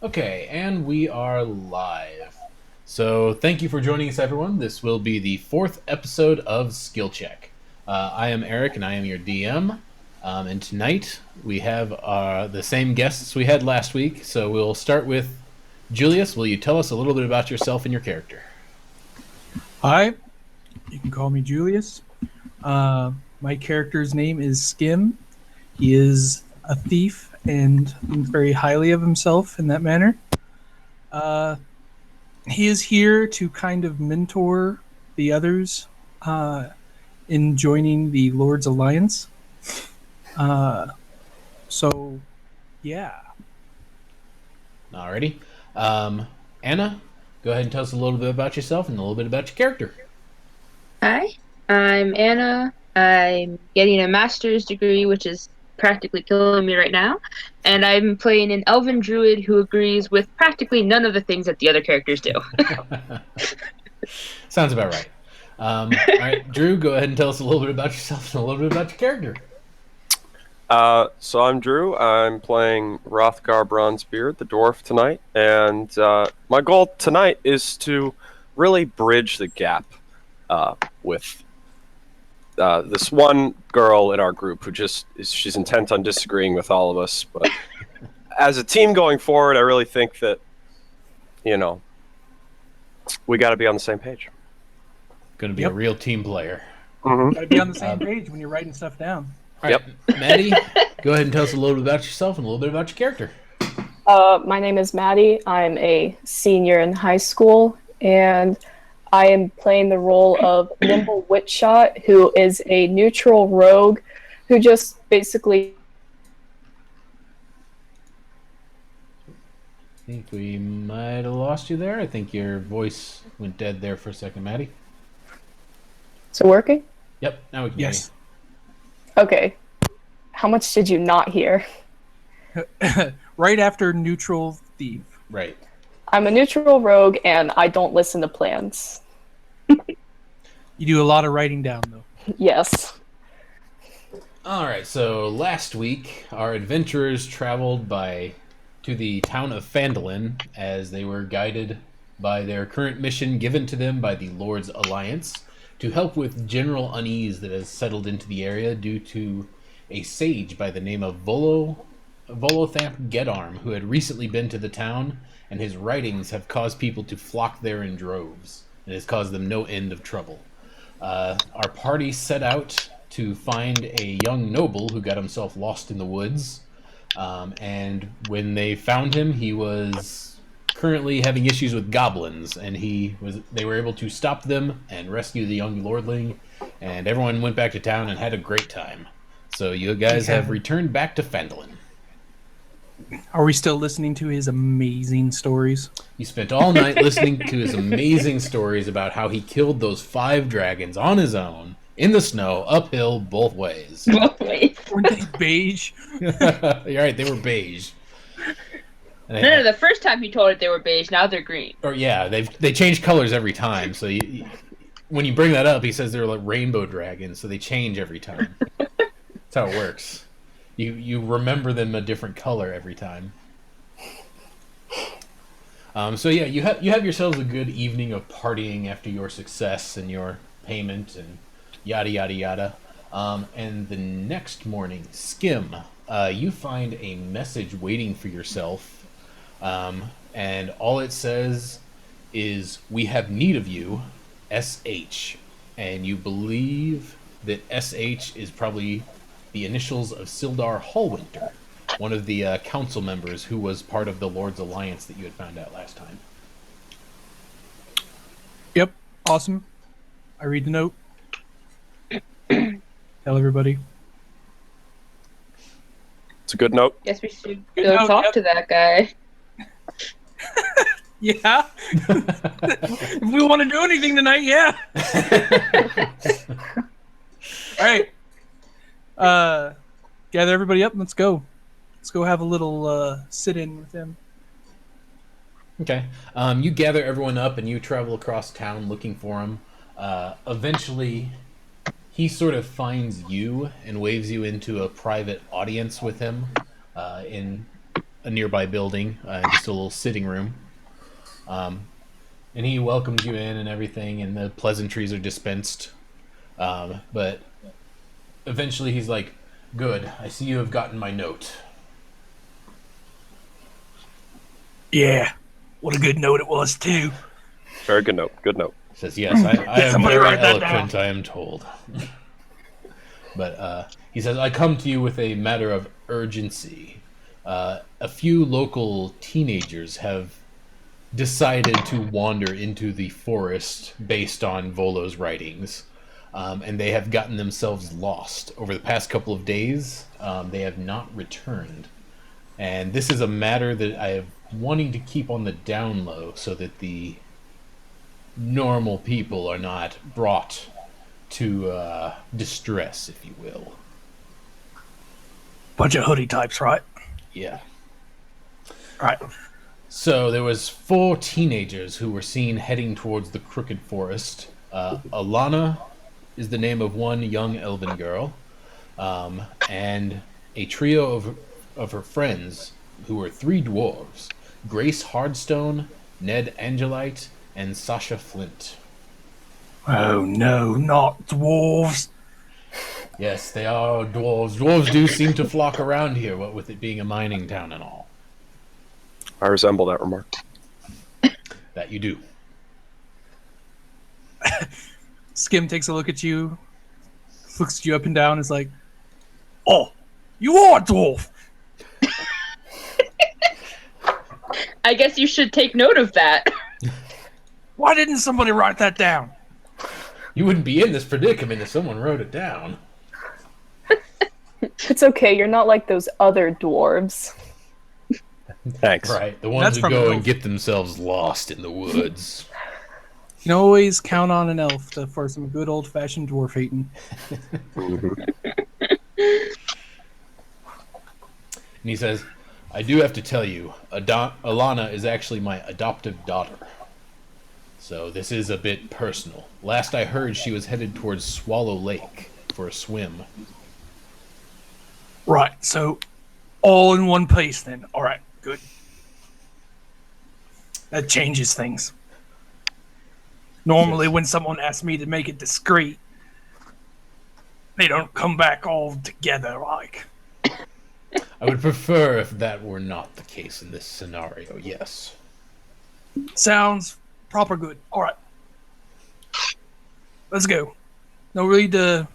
Okay, and we are live. So, thank you for joining us, everyone. This will be the fourth episode of Skill Check. I am Eric, and I am your DM. And tonight we have the same guests we had last week. So, we'll start with Julius. Will you tell us a little bit about yourself and your character? Hi, you can call me Julius. My character's name is Skim. He is a thief and thinks very highly of himself in that manner. Uh, he is here to kind of mentor the others uh, in joining the Lord's Alliance. Uh, so, yeah. Alrighty. Anna, go ahead and tell us a little bit about yourself and a little bit about your character. Hi, I'm Anna. I'm getting a master's degree, which is practically killing me right now. And I'm playing an elven druid who agrees with practically none of the things that the other characters do. Sounds about right. All right, Drew, go ahead and tell us a little bit about yourself and a little bit about your character. So I'm Drew. I'm playing Rothgar Bronzebeard, the dwarf, tonight, and my goal tonight is to really bridge the gap with this one girl in our group who she's intent on disagreeing with all of us. But as a team going forward, I really think that we got to be on the same page. Going to be a real team player. Mm-hmm. Gotta be on the same page when you're writing stuff down. All right, Maddie, go ahead and tell us a little bit about yourself and a little bit about your character. My name is Maddie. I'm a senior in high school, and I am playing the role of Nimble Witchshot, who is a neutral rogue who just basically. I think we might have lost you there. I think your voice went dead there for a second, Maddie. Is it working? Yep, now we can Yes. Okay. How much did you not hear? Right after neutral thief. hear you. Right. I'm a neutral rogue, and I don't listen to plans. You do a lot of writing down, though. Yes. All right, so last week our adventurers traveled to the town of Phandalin as they were guided by their current mission given to them by the Lord's Alliance to help with general unease that has settled into the area due to a sage by the name of Volothamp Gedarm, who had recently been to the town, and his writings have caused people to flock there in droves, and has caused them no end of trouble. Our party set out to find a young noble who got himself lost in the woods, and when they found him, he was currently having issues with goblins, and they were able to stop them and rescue the young lordling, and everyone went back to town and had a great time. So you guys have returned back to Phandalin. Are we still listening to his amazing stories? You spent all night listening to his amazing stories about how he killed those 5 dragons on his own in the snow, uphill, both ways. Weren't they beige? You're right, they were beige. No, the first time he told it they were beige, now they're green. Or yeah, they change colors every time. So when you bring that up, he says they're like rainbow dragons, so they change every time. That's how it works. You remember them a different color every time. So yeah, you have yourselves a good evening of partying after your success and your payment and yada yada yada. And the next morning, Skim, you find a message waiting for yourself. And all it says is, "We have need of you, SH." And you believe that SH is probably the initials of Sildar Hallwinter, one of the council members who was part of the Lord's Alliance that you had found out last time. Yep. Awesome. I read the note. Tell everybody. It's a good note. Guess we should Good go note, talk yep. to that guy. Yeah. If we want to do anything tonight, yeah. All right. Gather everybody up and let's go. Let's go have a little sit-in with him. Okay. You gather everyone up and you travel across town looking for him. Eventually, he sort of finds you and waves you into a private audience with him in a nearby building, just a little sitting room. And he welcomes you in and everything, and the pleasantries are dispensed. But eventually he's like, "Good, I see you have gotten my note." Yeah. What a good note it was, too. Very good note. Good note. Says, "Yes, I am Somebody very write that eloquent, I am told." But he says, "I come to you with a matter of urgency. A few local teenagers have decided to wander into the forest based on Volo's writings, and they have gotten themselves lost. Over the past couple of days, they have not returned. And this is a matter that I am wanting to keep on the down low so that the normal people are not brought to distress, if you will." Bunch of hoodie types, right? Yeah. Right. So there was 4 teenagers who were seen heading towards the Crooked Forest. Alana is the name of one young elven girl, and a trio of her friends who were 3 dwarves: Grace Hardstone, Ned Angelite, and Sasha Flint. Oh no, not dwarves. Yes, they are dwarves. Dwarves do seem to flock around here, what with it being a mining town and all. I resemble that remark. That you do. Skim takes a look at you, looks at you up and down, is like, "Oh, you are a dwarf." I guess you should take note of that. Why didn't somebody write that down? You wouldn't be in this predicament if someone wrote it down. It's okay, you're not like those other dwarves. Thanks. Right, the ones That's who from go an and elf. get themselves lost in the woods. You can always count on an elf for some good old-fashioned dwarf eating. Mhm. And he says, "I do have to tell you, Alana is actually my adoptive daughter. So this is a bit personal. Last I heard, she was headed towards Swallow Lake for a swim." Right, so all in one piece then. All right, good. That changes things. Normally, Yes. when someone asks me to make it discreet, they don't come back all together like. I would prefer if that were not the case in this scenario, yes. Sounds proper good. All right. Let's go. No need to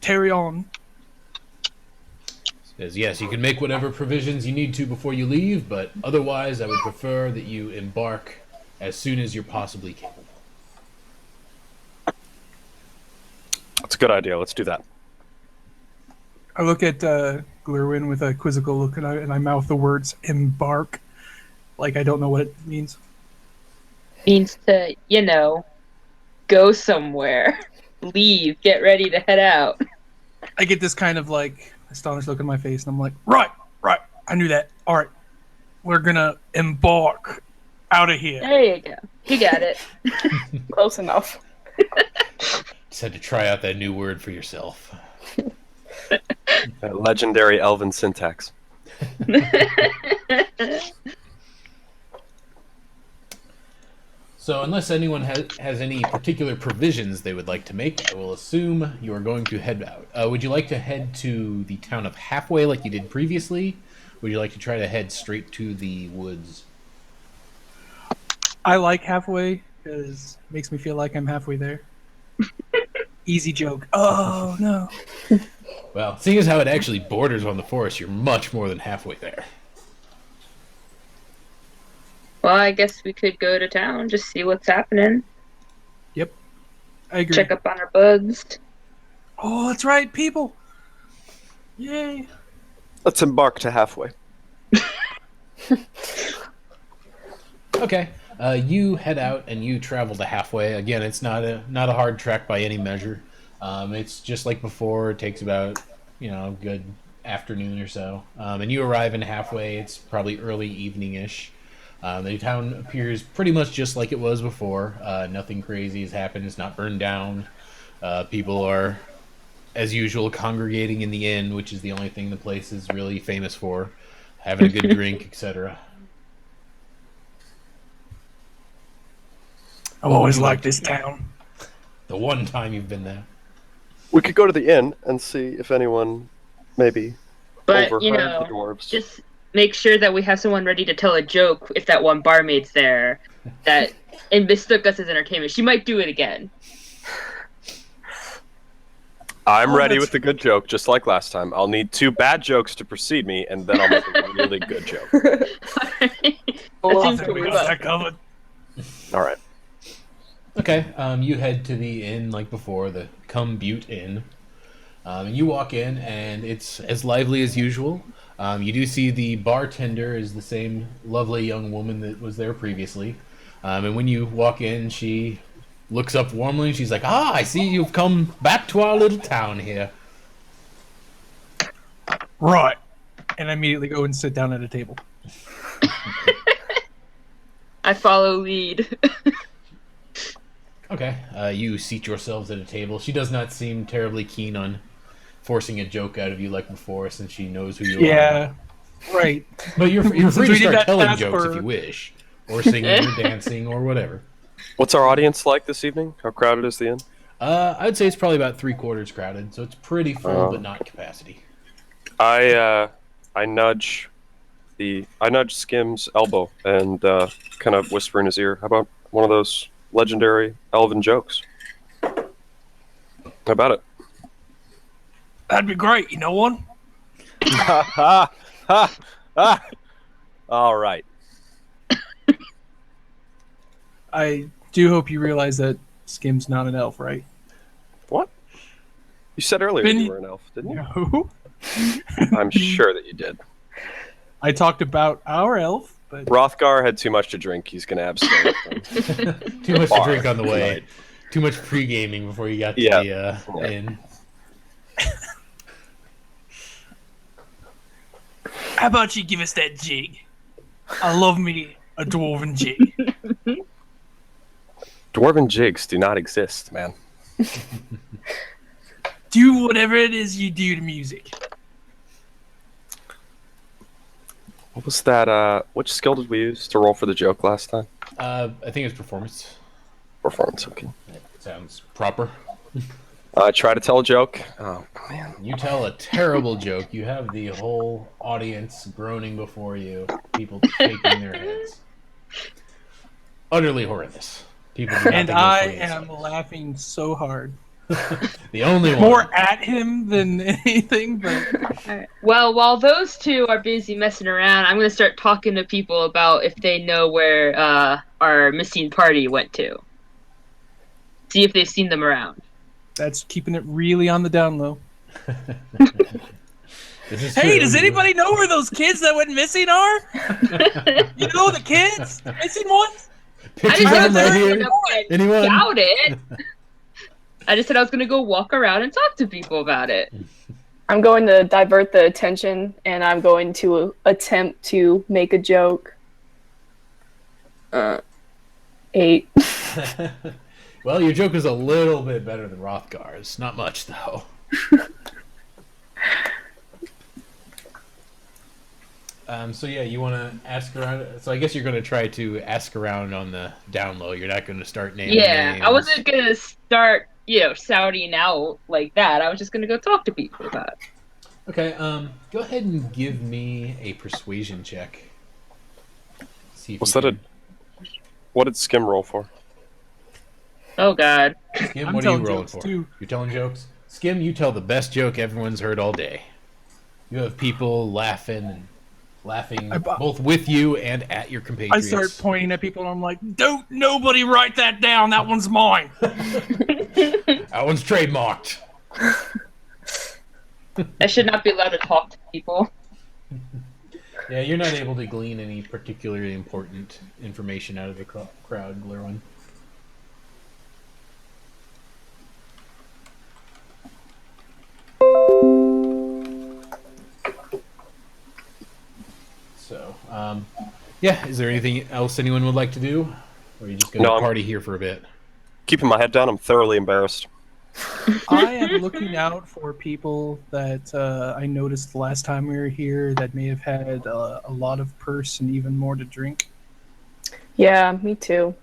tarry on. Says, yes, you can make whatever provisions you need to before you leave, but otherwise I would prefer that you embark as soon as you're possibly capable. That's a good idea. Let's do that. I look at Glurwin with a quizzical look, and I mouth the words "embark," like I don't know what it means. Means to, go somewhere. Leave. Get ready to head out. I get this kind of like astonished look on my face, and I'm like, right, I knew that. All right, we're gonna embark out of here. There you go. You got it. Close enough. Just had to try out that new word for yourself. That legendary elven syntax. So unless anyone has any particular provisions they would like to make, I will assume you are going to head out. Would you like to head to the town of Halfway like you did previously? Would you like to try to head straight to the woods? I like halfway because it makes me feel like I'm halfway there. Easy joke. Oh no. Well, seeing as how it actually borders on the forest, you're much more than halfway there. Well, I guess we could go to town, just see what's happening. Yep. I agree. Check up on our buds. Oh, that's right, people. Yay. Let's embark to halfway. Okay. You head out and you travel to Halfway. Again, it's not a hard trek by any measure. It's just like before. It takes about a good afternoon or so, and you arrive in Halfway. It's probably early evening-ish. The town appears pretty much just like it was before. Nothing crazy has happened. It's not burned down. People are as usual, congregating in the inn, which is the only thing the place is really famous for, having a good drink, etc. I've always liked this town. The one time you've been there. We could go to the inn and see if anyone maybe But, overheard the dwarves. just make sure that we have someone ready to tell a joke if that one barmaid's there that and mistook us as entertainment. She might do it again. I'm ready with a good joke, just like last time. I'll need 2 bad jokes to precede me, and then I'll make a really good joke. That seems to work well. covered. All right. Okay, you head to the inn like before, the Come Butte Inn. You walk in, and it's as lively as usual. You do see the bartender is the same lovely young woman that was there previously. And when you walk in, she looks up warmly, and she's like, "Ah, I see you've come back to our little town here." Right. And I immediately go and sit down at a table. I follow lead. Okay, you seat yourselves at a table. She does not seem terribly keen on forcing a joke out of you like before, since she knows who you are. Yeah, right. But you're free to we did start that telling task jokes for- if you wish, or singing, or dancing, or whatever. What's our audience like this evening? How crowded is the inn? I'd say it's probably about 3/4 crowded, so it's pretty full, but not capacity. I nudge Skim's elbow and kind of whisper in his ear. How about one of those legendary elven jokes? How about it? That'd be great. You know one? Ha ha ha ha! All right. I do hope you realize that Skim's not an elf, right? What? You said earlier Been- you were an elf, didn't you? No. I'm sure that you did. I talked about our elf, but Rothgar had too much to drink. He's going to abstain. Too much to Bar drink on the way. tonight. Too much pre-gaming before you got to Yeah. the inn. how about you give us that jig? I love me a dwarven jig. Dwarven jigs do not exist, man. Do whatever it is you do to music. What was that? Which skill did we use to roll for the joke last time? I think it's performance. Performance, okay. That sounds proper. Try to tell a joke. Oh, man. You tell a terrible joke. You have the whole audience groaning before you. People shaking their heads. Utterly horrendous. People do not And think it's I funny as am laughing so hard. the only one. More at him than anything, but Alright. Well, while those two are busy messing around, I'm going to start talking to people about if they know where our missing party went to. See if they've seen them around. that's keeping it really on the down low. This is Hey, true. does anybody know where those kids that went missing are? You know the kids? Missing ones? Pictures I of just them right said I was here? gonna Anyone? doubt it. I just said I was going to go walk around and talk to people about it. I'm going to divert the attention, and I'm going to attempt to make a joke. 8. Well, your joke is a little bit better than Rothgar's. Not much, though. So yeah, you want to ask around. So I guess you're going to try to ask around on the down low. You're not going to start naming names. I wasn't going to start, shouting out like that. I was just going to go talk to people about it. Okay, go ahead and give me a persuasion check. See if Was you that can- What did Skim roll for? Oh, God. Skim, I'm what are you telling rolling jokes, for? too. You're telling jokes? Skim, you tell the best joke everyone's heard all day. You have people laughing both with you and at your I compatriots. start pointing at people and I'm like, don't nobody write that down. That one's mine. That one's trademarked. I should not be allowed to talk to people. Yeah, you're not able to glean any particularly important information out of the crowd, Glirwin. So, yeah, is there anything else anyone would like to do? Or are you just going to No, I'm- party here for a bit? Keeping my head down, I'm thoroughly embarrassed. I am looking out for people that I noticed the last time we were here that may have had a lot of purse and even more to drink. Yeah, me too.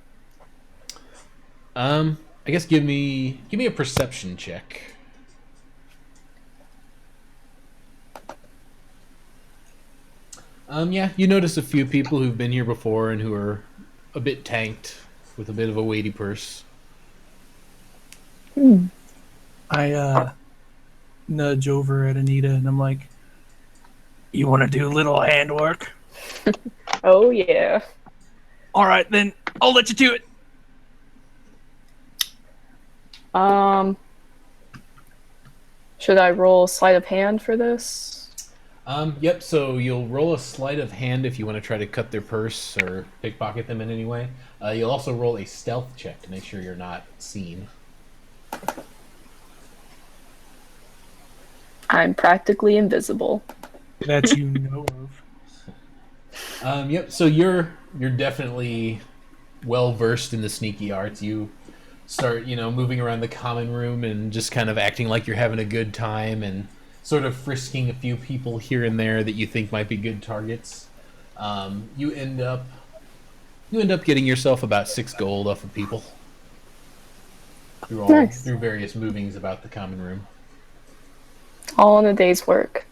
I guess give me a perception check. Yeah, you notice a few people who've been here before and who are a bit tanked with a bit of a weighty purse. I nudge over at Anita and I'm like, "You want to do a little handwork? Oh yeah. All right, then I'll let you do it." Um, should I roll sleight of hand for this? Yep, so you'll roll a sleight of hand if you want to try to cut their purse or pickpocket them in any way. You'll also roll a stealth check to make sure you're not seen. I'm practically invisible. That you know of. Yep, so you're definitely well versed in the sneaky arts. You start, moving around the common room and just kind of acting like you're having a good time and sort of frisking a few people here and there that you think might be good targets. You end up getting yourself about 6 gold off of people Nice. through various movings about the common room. All in a day's work.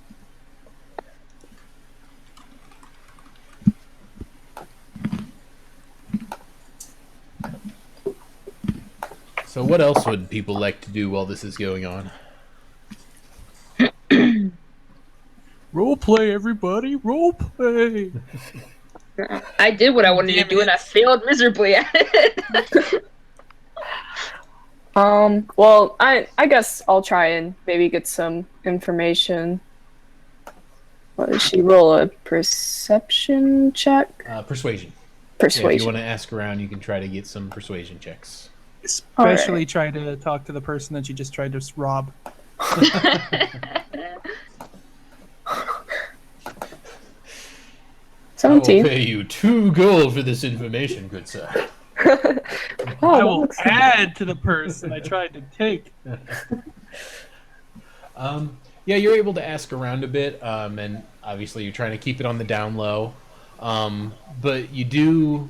So what else would people like to do while this is going on? Role play, everybody. Role play. I did what I wanted to Damn do, it. and I failed miserably at it. Well, I guess I'll try and maybe get some information. What did she roll? A perception check? Persuasion. Yeah, if you Persuasion. want to ask around, you can try to get some persuasion checks. Especially try to talk to the person that you just tried to rob. I will 17. pay you 2 gold for this information, good sir. Oh, I that will looks good. add to the person I tried to take. Yeah, you're able to ask around a bit, and obviously you're trying to keep it on the down low. But you do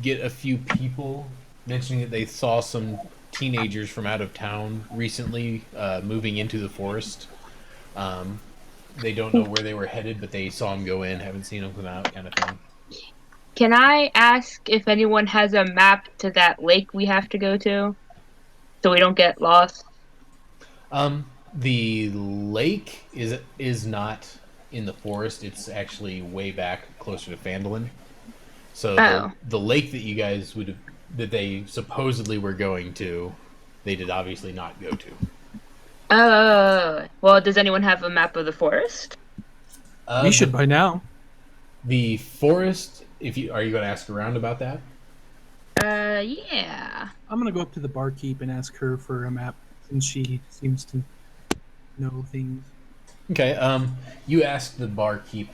get a few people mentioning that they saw some teenagers from out of town recently moving into the forest. They don't know where they were headed, but they saw them go in, haven't seen them come out, kind of thing. Can I ask if anyone has a map to that lake we have to go to, so we don't get lost? The lake is not in the forest. It's actually way back closer to Phandalin. So Oh. the lake that you guys that they supposedly were going to, they did obviously not go to. Oh, well, does anyone have a map of the forest? We should by now. The forest. Are you going to ask around about that? Yeah. I'm gonna go up to the barkeep and ask her for a map, since she seems to know things. Okay. You asked the barkeep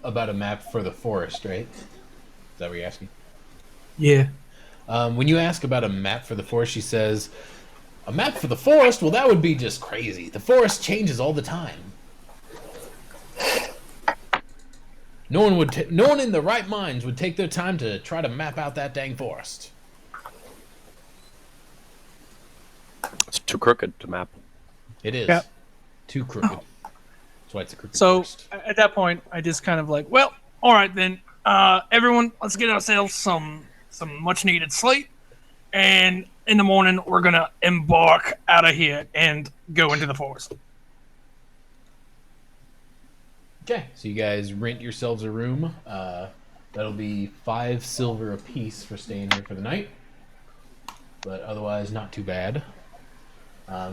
about a map for the forest, right? Is that what you're asking? Yeah. When you ask about a map for the forest, she says, "A map for the forest? Well, that would be just crazy. The forest changes all the time. No one in their right minds would take their time to try to map out that dang forest." It's too crooked to map. It is. Yep. Too crooked. That's why it's a crooked So forest. at that point, I just kind of like, well, all right then, everyone, let's get ourselves some much needed sleep, and in the morning we're gonna embark out of here and go into the forest. Okay, so you guys rent yourselves a room. That'll be 5 silver apiece for staying here for the night, but otherwise not too bad.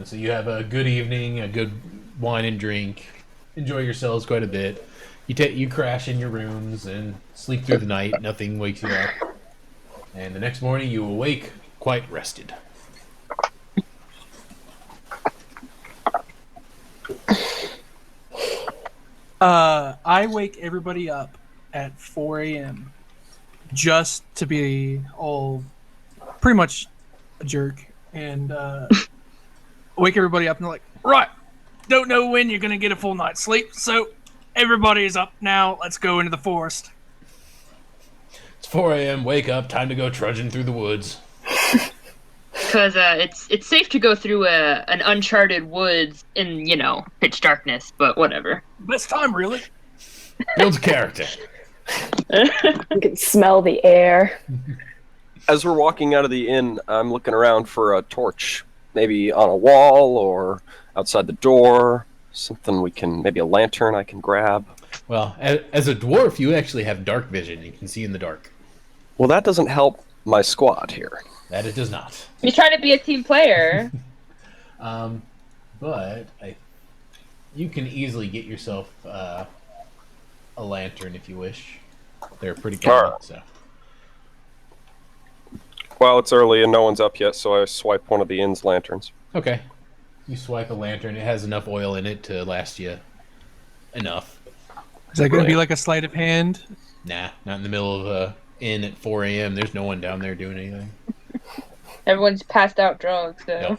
So you have a good evening, a good wine and drink, enjoy yourselves quite a bit. You crash in your rooms and sleep through the night. Nothing wakes you up, and the next morning you awake quite rested. I wake everybody up at 4 a.m. just to be all pretty much a jerk and wake everybody up, and they're like, right, don't know when you're going to get a full night's sleep, so everybody is up now. Let's go into the forest. It's 4 a.m. Wake up. Time to go trudging through the woods. Because it's safe to go through an uncharted woods in pitch darkness, but whatever. Best time, really. Builds character. You can smell the air. As we're walking out of the inn, I'm looking around for a torch, maybe on a wall or outside the door. Something maybe a lantern I can grab. Well, as a dwarf, you actually have dark vision. You can see in the dark. Well, that doesn't help my squad here. That it does not. You try to be a team player. But you can easily get yourself a lantern if you wish. They're pretty common, so. Well, it's early and no one's up yet, so I swipe one of the inn's lanterns. Okay. You swipe a lantern. It has enough oil in it to last you enough. Is that going to be like a sleight of hand? Nah, not in the middle of a inn at 4 a.m. There's no one down there doing anything. Everyone's passed out drunk, so.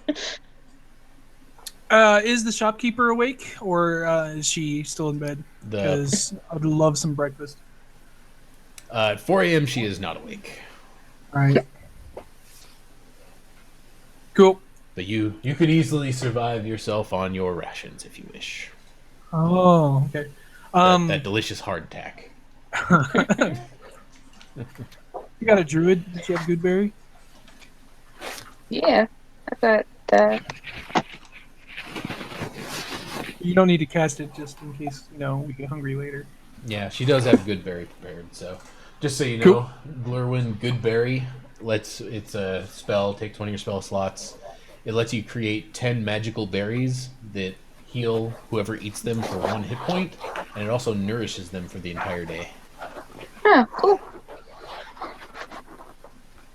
Yep. Is the shopkeeper awake, or is she still in bed? Because I would love some breakfast. At 4 a.m. she is not awake. All right. Cool. But you could easily survive yourself on your rations if you wish. Oh, okay. That delicious hardtack. You got a druid? Did you have Goodberry? Yeah, I got that. You don't need to cast it just in case, we get hungry later. Yeah, she does have Goodberry prepared, so just so you know, Cool. Glurwyn Goodberry it's a spell, takes one of your spell slots. It lets you create 10 magical berries that heal whoever eats them for 1 hit point, and it also nourishes them for the entire day. Oh, cool.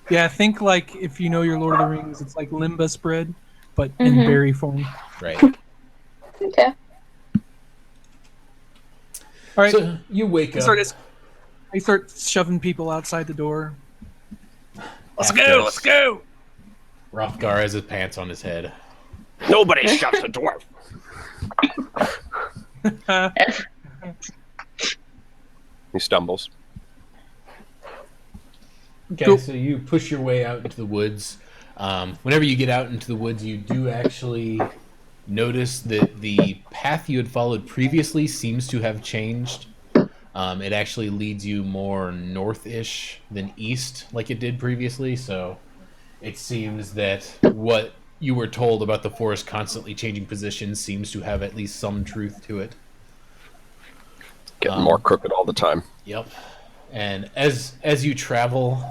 Yeah, I think like if you know your Lord of the Rings, it's like Limbus bread, but in berry form. Right. Okay. All right. So you wake up. I start shoving people outside the door. Let's After go! Let's go! Rothgar has his pants on his head. Nobody shuts a dwarf. He stumbles. Okay, Cool. so you push your way out into the woods. Whenever you get out into the woods, you do actually notice that the path you had followed previously seems to have changed. It actually leads you more north-ish than east, like it did previously, so it seems that what you were told about the forest constantly changing positions seems to have at least some truth to it. Getting more crooked all the time. Yep. And as you travel,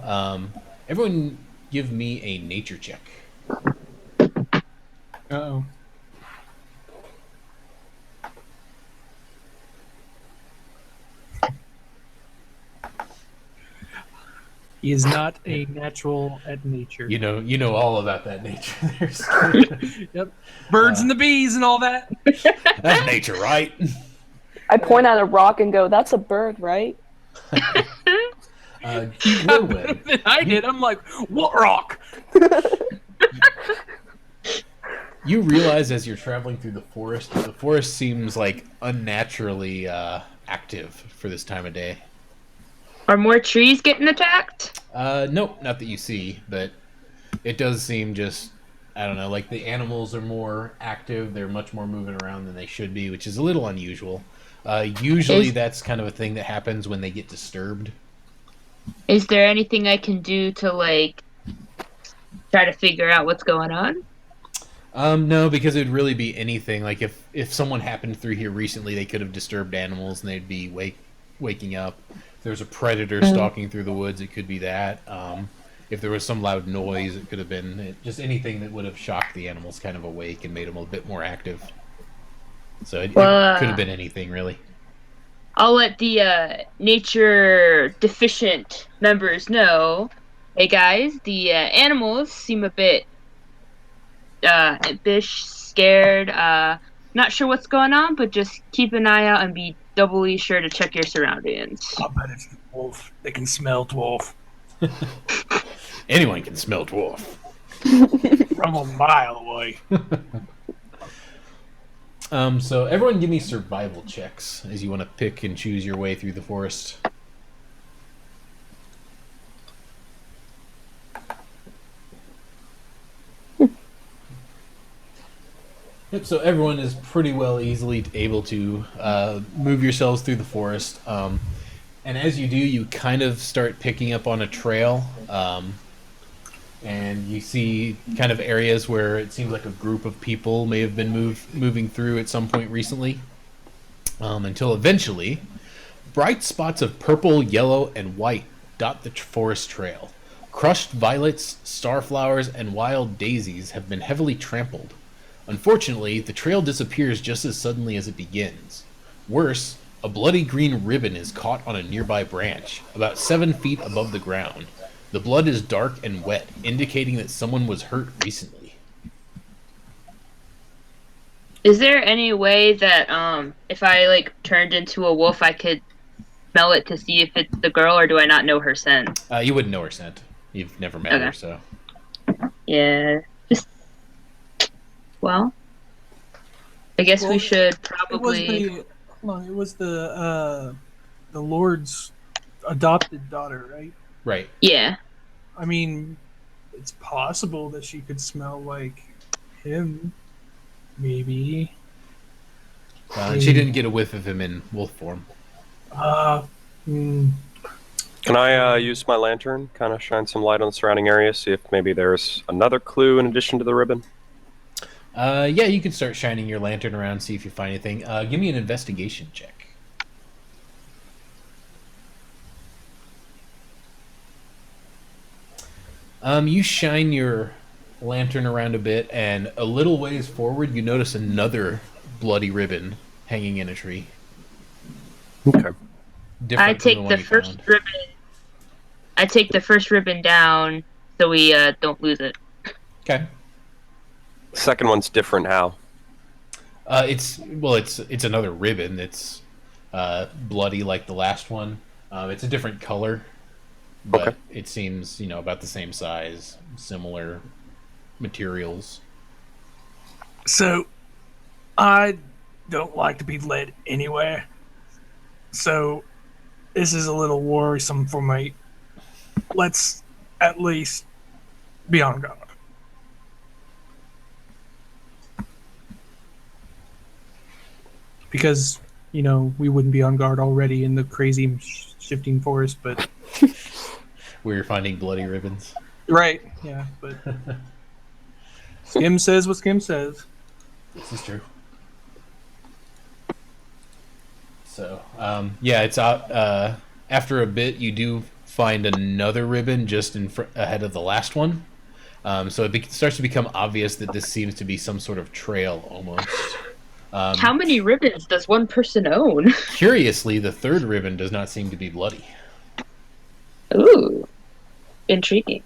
everyone give me a nature check. Uh-oh. He is not a natural at nature. You know all about that nature. Yep. Birds and the bees and all that. That's nature, right? I point at a rock and go, "That's a bird, right?" Glurwyn, Than I did. I'm like, what rock? you realize as you're traveling through the forest seems like unnaturally active for this time of day. Are more trees getting attacked? Nope, not that you see, but it does seem just, I don't know, like the animals are more active. They're much more moving around than they should be, which is a little unusual. Usually that's kind of a thing that happens when they get disturbed. Is there anything I can do to, like, try to figure out what's going on? No, because it'd really be anything. Like if someone happened through here recently, they could have disturbed animals and they'd be waking up. If there was a predator stalking through the woods, it could be that. If there was some loud noise, it could have been just anything that would have shocked the animals kind of awake and made them a bit more active. So it could have been anything, really. I'll let the nature deficient members know. Hey guys, the animals seem a bit impish, scared. Not sure what's going on, but just keep an eye out and be doubly sure to check your surroundings. I bet it's the wolf. They can smell dwarf Anyone can smell dwarf. from a mile away. So everyone give me survival checks as you want to pick and choose your way through the forest. Yep, so everyone is pretty well easily able to move yourselves through the forest. And as you do, you kind of start picking up on a trail. And you see kind of areas where it seems like a group of people may have been moving through at some point recently. Until eventually, bright spots of purple, yellow, and white dot the forest trail. Crushed violets, starflowers, and wild daisies have been heavily trampled. Unfortunately, the trail disappears just as suddenly as it begins. Worse, a bloody green ribbon is caught on a nearby branch, about 7 feet above the ground. The blood is dark and wet, indicating that someone was hurt recently. Is there any way that if I like turned into a wolf I could smell it to see if it's the girl, or do I not know her scent? You wouldn't know her scent. You've never met her, Okay. so. Yeah. Just well, I guess we Well, should It was probably. it was the Lord's adopted daughter, right? Right. Yeah. I mean, it's possible that she could smell like him, maybe. And she didn't get a whiff of him in wolf form. Hmm. Can I use my lantern, kind of shine some light on the surrounding area, see if maybe there's another clue in addition to the ribbon? Yeah, you can start shining your lantern around, see if you find anything. Give me an investigation check. You shine your lantern around a bit, and a little ways forward, you notice another bloody ribbon hanging in a tree. Okay. Different I from the take one the you first found. ribbon. I take the first ribbon down so we don't lose it. Okay. The second one's different how? It's another ribbon. It's bloody like the last one. It's a different color, but Okay. it seems about the same size, similar materials. So, I don't like to be led anywhere. So, this is a little worrisome for me. Let's at least be on guard. Because, we wouldn't be on guard already in the crazy shifting forest, but. Where you're finding bloody ribbons. Right, yeah, but. Skim says what Skim says. This is true. So, yeah, it's out. After a bit, you do find another ribbon just ahead of the last one. So it starts to become obvious that this seems to be some sort of trail almost. How many ribbons does one person own? Curiously, the third ribbon does not seem to be bloody. Ooh, intriguing.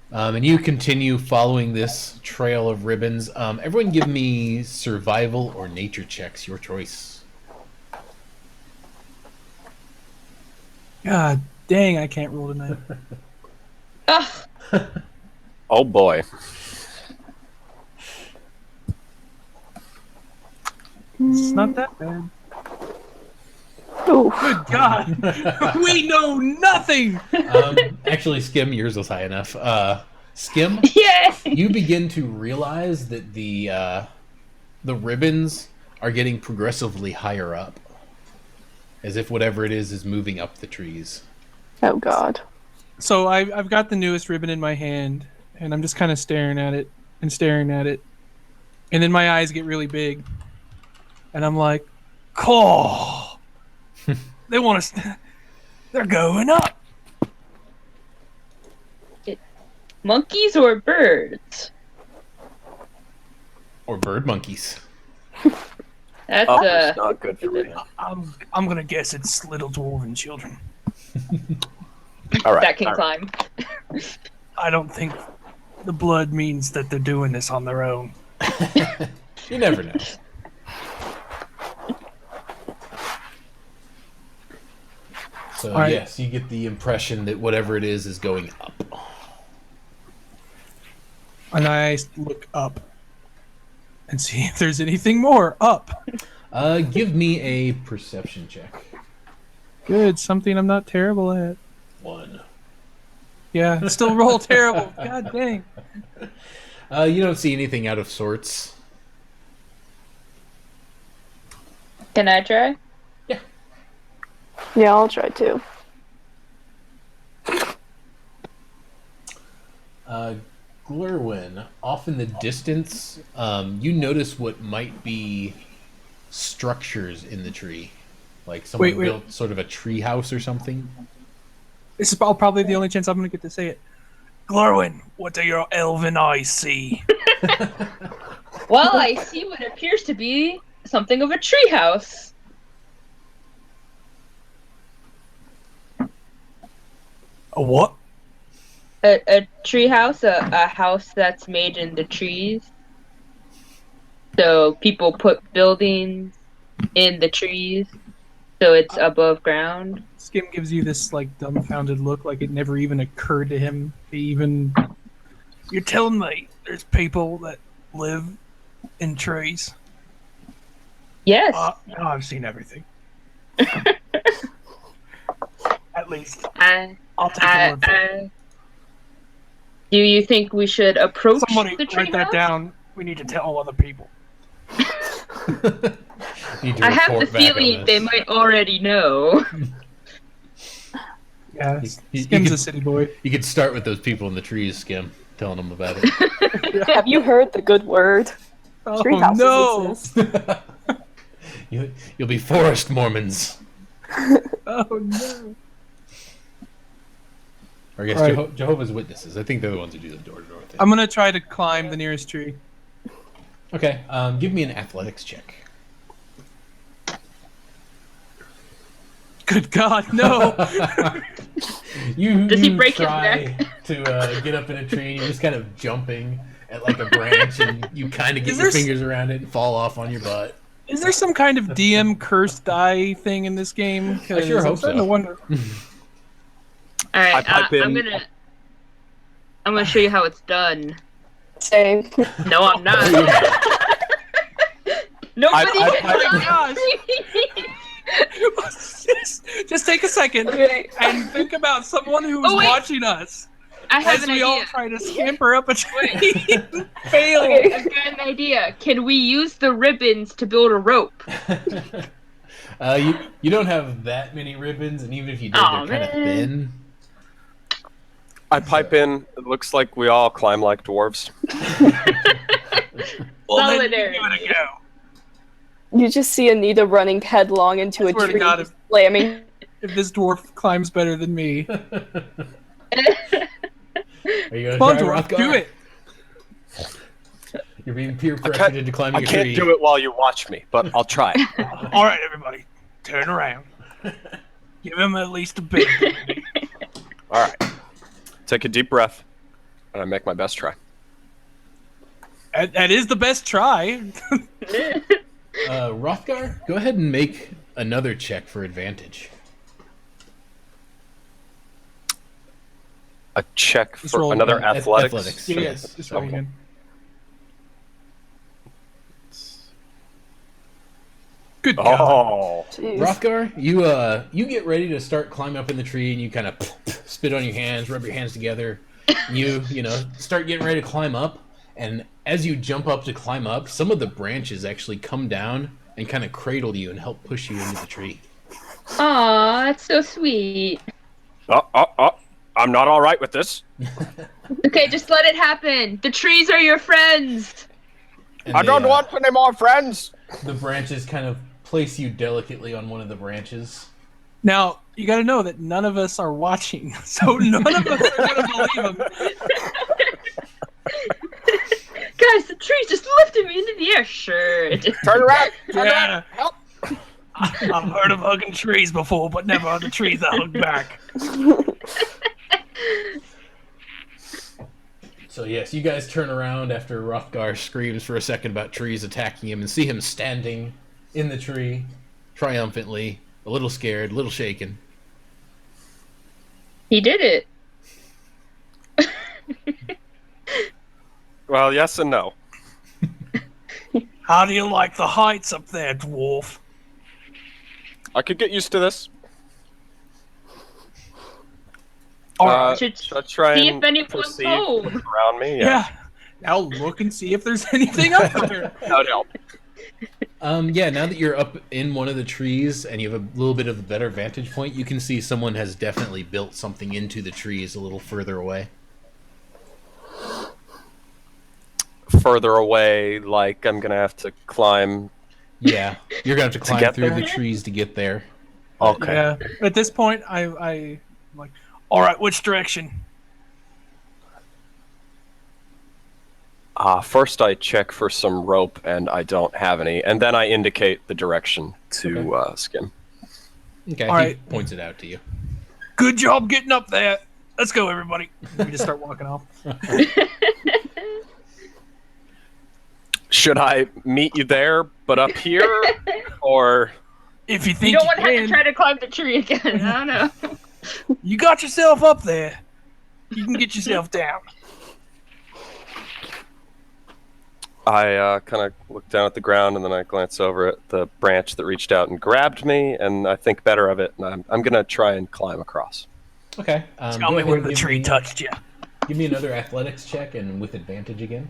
And you continue following this trail of ribbons. Everyone give me survival or nature checks, your choice. God dang, I can't roll tonight. Ugh. Oh boy. It's not that bad. Ooh. Good God. We know nothing! Actually, Skim, yours was high enough. Skim, Yay! you begin to realize that the ribbons are getting progressively higher up, as if whatever it is moving up the trees. Oh God. So I've got the newest ribbon in my hand, and I'm just kind of staring at it and staring at it. And then my eyes get really big. And I'm like, oh, they want to, they're going up. Monkeys or birds? Or bird monkeys. That's Up is not good for me. I'm going to guess it's little dwarven children. All right. that can all right. climb. I don't think the blood means that they're doing this on their own. You never know. So, All right. yes, you get the impression that whatever it is going up. And I look up and see if there's anything more up. Give me a perception check. Good, something I'm not terrible at. 1. Yeah, still roll terrible. God dang. You don't see anything out of sorts. Can I try? Yeah, I'll try too. Glurwin, off in the distance, you notice what might be structures in the tree. Like someone Wait. built sort of a tree house or something. This is probably the only chance I'm going to get to say it. Glorwyn, what do your elven eyes see? Well, I see what appears to be something of a treehouse. A what? A treehouse, a house that's made in the trees. So people put buildings in the trees, so it's above ground. Skim gives you this like dumbfounded look, like it never even occurred to him to even. You're telling me there's people that live in trees? Yes. No, I've seen everything. At least I'll take your word for it. Do you think we should approach Somebody the write that treehouse? down. We need to tell other people. Need to I have the report back on feeling this. they might already know. Yeah, You Skim's could- a city boy. You could start with those people in the trees, Skim, telling them about it. Have you heard the good word? Oh Tree houses no! exist. You'll be forest Mormons. Oh no! Or I guess Right. Jehovah's Witnesses. I think they're the ones who do the door-to-door thing. I'm gonna try to climb the nearest tree. Okay, give me an athletics check. Good God, no! Does he break his try to get up in a tree and you're just kind of jumping at like a branch and you kind of get Is your there s- fingers around it and fall off on your butt. Is there some kind of DM cursed die thing in this game? I sure 'Cause I'm hope starting so. to wonder. All right, I pipe in. I'm gonna show you how it's done. Same. No, I'm not. Nobody I can pipe- see. just take a second Okay. and think about someone who's Oh, wait. watching us I have as an we all idea. try to scamper up a tree. Fail. Okay. I've got an idea. Can we use the ribbons to build a rope? You don't have that many ribbons, and even if you did, Aw, they're kind of man. thin. I pipe in. It looks like we all climb like dwarves. Well, then Solidarity. give it a go. You just see Anita running headlong into I a swear to tree, God, if- slamming. If this dwarf climbs better than me, Are you come on, gonna try, dwarf, Rothgar? do it. You're being peer pressured into climbing I a can't tree. do it while you watch me, but I'll try. All right, everybody, turn around. Give him at least a bit. All right. Take a deep breath, and I make my best try. That is the best try. Rothgar, go ahead and make another check for advantage. A check Just for roll another again. athletics. Athletics. Yeah, Yes, just sorry. roll again. Good God. Oh, Jeez. Rothgar, you get ready to start climbing up in the tree, and you kind of spit on your hands, rub your hands together. You start getting ready to climb up, and as you jump up to climb up, some of the branches actually come down and kind of cradle you and help push you into the tree. Aw, that's so sweet. I'm not all right with this. Okay, just let it happen. The trees are your friends. And I they, don't want any more friends. The branches kind of place you delicately on one of the branches. Now, you got to know that none of us are watching, so none of us are going to believe him. Guys, the tree just lifted me into the air. Sure. It did. Turn around. Yeah. Help. I've heard of hugging trees before, but never other trees that hug back. So yes, you guys turn around after Rothgar screams for a second about trees attacking him and see him standing in the tree, triumphantly, a little scared, a little shaken. He did it. Well, yes and no. How do you like the heights up there, dwarf? I could get used to this. All right. Should Should I try see and if anyone's perceive home. what's around me? Yeah. Now look and see if there's anything up there. That would help. Yeah, now that you're up in one of the trees and you have a little bit of a better vantage point, you can see someone has definitely built something into the trees a little further away. Further away, like I'm gonna have to climb. Yeah, you're gonna have to climb get through there? the trees to get there. Okay. Yeah. At this point, I'm like, all right, which direction? First, I check for some rope, and I don't have any, and then I indicate the direction to Skim. Okay, All he right. points it out to you. Good job getting up there. Let's go, everybody. We just start walking off. Should I meet you there, but up here, or If you think You don't want to have to can, try to climb the tree again. I don't know. you got yourself up there. You can get yourself down. I kind of look down at the ground and then I glance over at the branch that reached out and grabbed me, and I think better of it, and I'm gonna try and climb across. Okay. Tell go me ahead when and the give tree me- touched you. Give me another athletics check and with advantage again.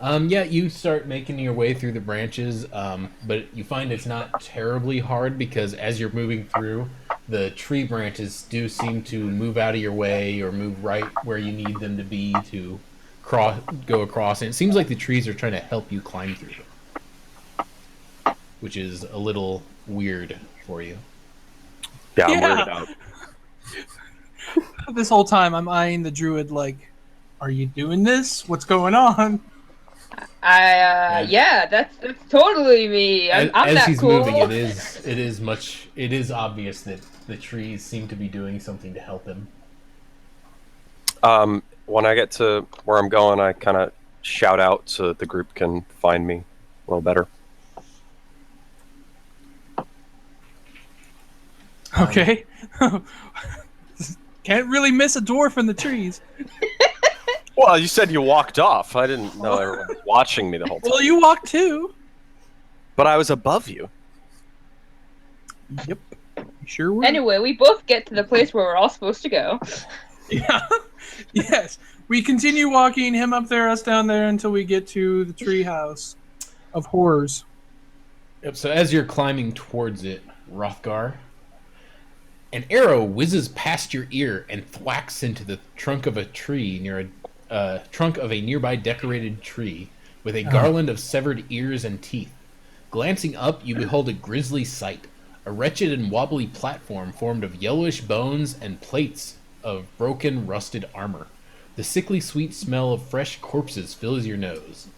Yeah, you start making your way through the branches, but you find it's not terribly hard because as you're moving through, the tree branches do seem to move out of your way or move right where you need them to be to go across. And it seems like the trees are trying to help you climb through them, which is a little weird for you. Yeah, I'm Yeah. weirded out. This whole time, I'm eyeing the druid like, are you doing this? What's going on? Yeah, that's totally me. I'm As that he's cool. moving, it is obvious that the trees seem to be doing something to help him. When I get to where I'm going, I kind of shout out so that the group can find me a little better. Okay. Can't really miss a dwarf in the trees. Well, you said you walked off. I didn't know everyone was watching me the whole time. Well, you walk too. But I was above you. Yep. You sure were. Anyway, we both get to the place where we're all supposed to go. Yeah. Yes. We continue walking, him up there, us down there, until we get to the tree house of horrors. Yep, so as you're climbing towards it, Rothgar, an arrow whizzes past your ear and thwacks into the trunk of a tree near a trunk of a nearby decorated tree with a garland of severed ears and teeth. Glancing up, you behold a grisly sight. A wretched and wobbly platform formed of yellowish bones and plates of broken, rusted armor. The sickly sweet smell of fresh corpses fills your nose.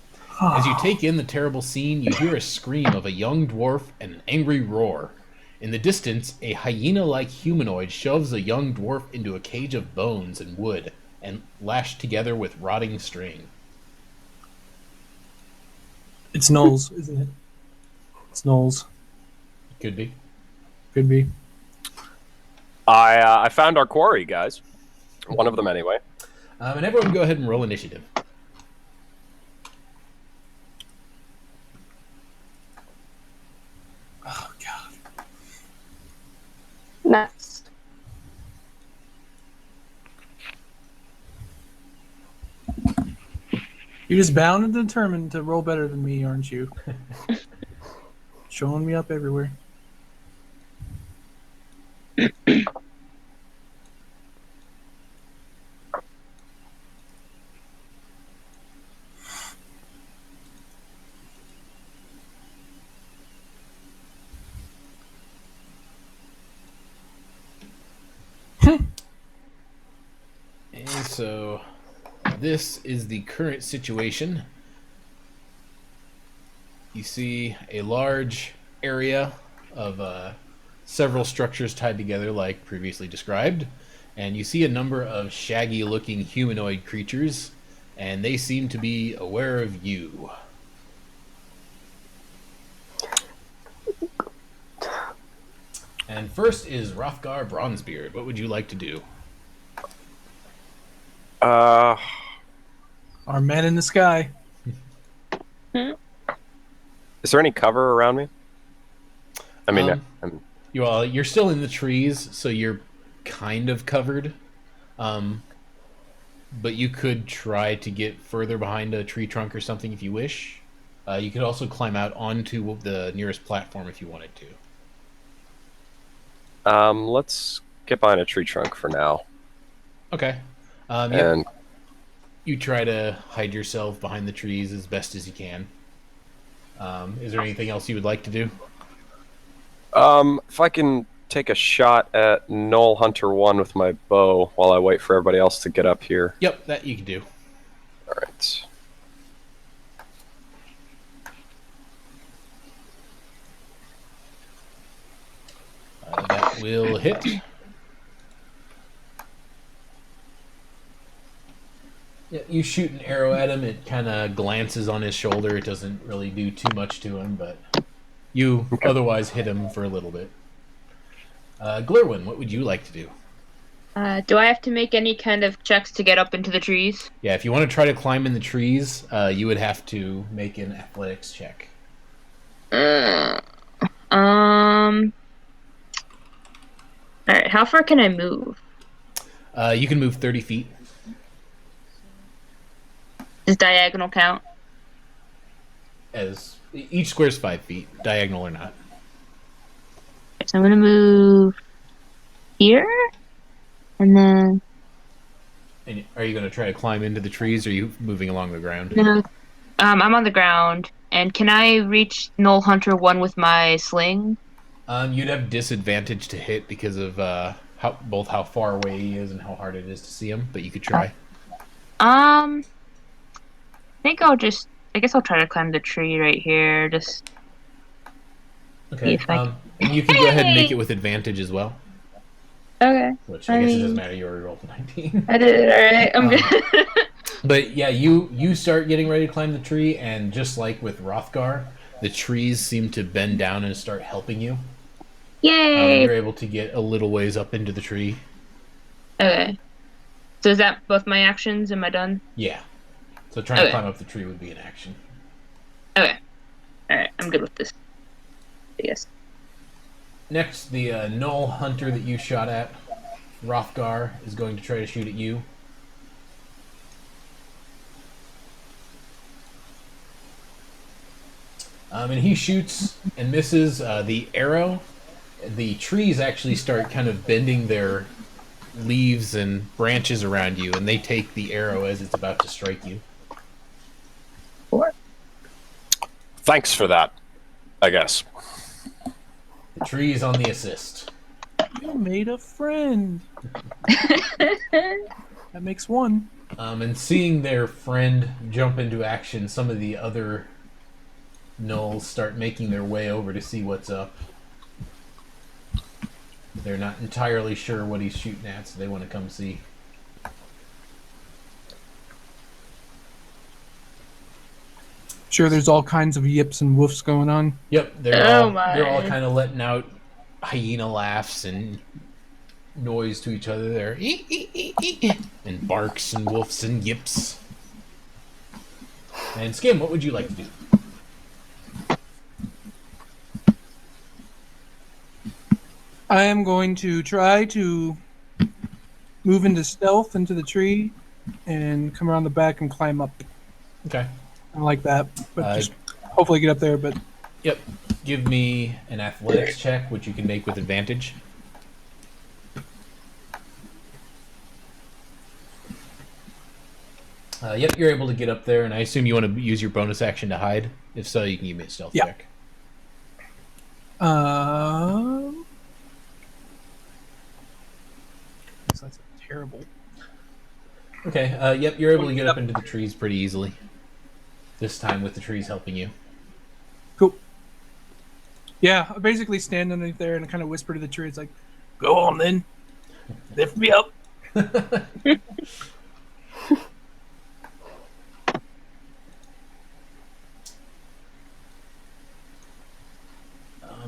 As you take in the terrible scene, you hear a scream of a young dwarf and an angry roar. In the distance, a hyena-like humanoid shoves a young dwarf into a cage of bones and wood, and lashed together with rotting string. It's Knowles, isn't it? It's Knowles. Could be. Could be. I found our quarry, guys. One of them, anyway. And everyone go ahead and roll initiative. Oh, God. Next. You're just bound and determined to roll better than me, aren't you? Showing me up everywhere. And so, this is the current situation. You see a large area of several structures tied together like previously described. And you see a number of shaggy-looking humanoid creatures, and they seem to be aware of you. And first is Rothgar Bronzebeard. What would you like to do? Uh, Our man in the sky. is there any cover around me? I mean, Um, you're still in the trees, so you're kind of covered. Um, but you could try to get further behind a tree trunk or something if you wish. You could also climb out onto the nearest platform if you wanted to. let's get behind a tree trunk for now. Okay. Yep. And You try to hide yourself behind the trees as best as you can. Is there anything else you would like to do? if I can take a shot at Knoll Hunter 1 with my bow while I wait for everybody else to get up here. Yep, that you can do. All right. That will hit. Yeah, you shoot an arrow at him. It kind of glances on his shoulder. It doesn't really do too much to him, but you otherwise hit him for a little bit. Glirwin, what would you like to do? Do I have to make any kind of checks to get up into the trees? Yeah, if you want to try to climb in the trees, you would have to make an athletics check. All right. How far can I move? You can move 30 feet. Does diagonal count? As each square is 5 feet, diagonal or not. So I'm gonna move here, and then And are you going to try to climb into the trees, or are you moving along the ground? no. I'm on the ground. And can I reach Knoll Hunter 1 with my sling? You'd have disadvantage to hit because of how far away he is and how hard it is to see him, but you could try. I think I guess I'll try to climb the tree right here. Just Okay. if I And you can go ahead and make Hey! it with advantage as well, okay. which I guess it doesn't matter. You already rolled a 19. I did it. All right. I'm good. But yeah, you start getting ready to climb the tree, and just like with Rothgar, the trees seem to bend down and start helping you. Yay! You're able to get a little ways up into the tree. Okay. So is that both my actions? Am I done? Yeah. So trying to Okay. climb up the tree would be an action. Okay. All right. I'm good with this. I guess. Next, the Knoll Hunter that you shot at, Rothgar, is going to try to shoot at you. And he shoots and misses. The arrow, the trees actually start kind of bending their leaves and branches around you, and they take the arrow as it's about to strike you. 4. Thanks for that, I guess. The tree is on the assist. You made a friend. That makes one. And seeing their friend jump into action, some of the other gnolls start making their way over to see what's up. They're not entirely sure what he's shooting at, so they want to come see. Sure, there's all kinds of yips and woofs going on. Yep, Oh my. they're all kind of letting out hyena laughs and noise to each other. They're and barks and woofs and yips. And Skim, what would you like to do? I am going to try to move into stealth into the tree and come around the back and climb up. Okay. I like that, but Uh, just hopefully get up there. But Yep. Give me an athletics check, which you can make with advantage. Yep, you're able to get up there, and I assume you want to use your bonus action to hide. If so, you can give me a stealth Yeah. check. That's terrible. Okay. Yep, you're able to get up into the trees pretty easily. This time with the trees helping you. Cool. Yeah, I basically stand underneath there and kind of whisper to the tree. It's like, "Go on then, lift me up."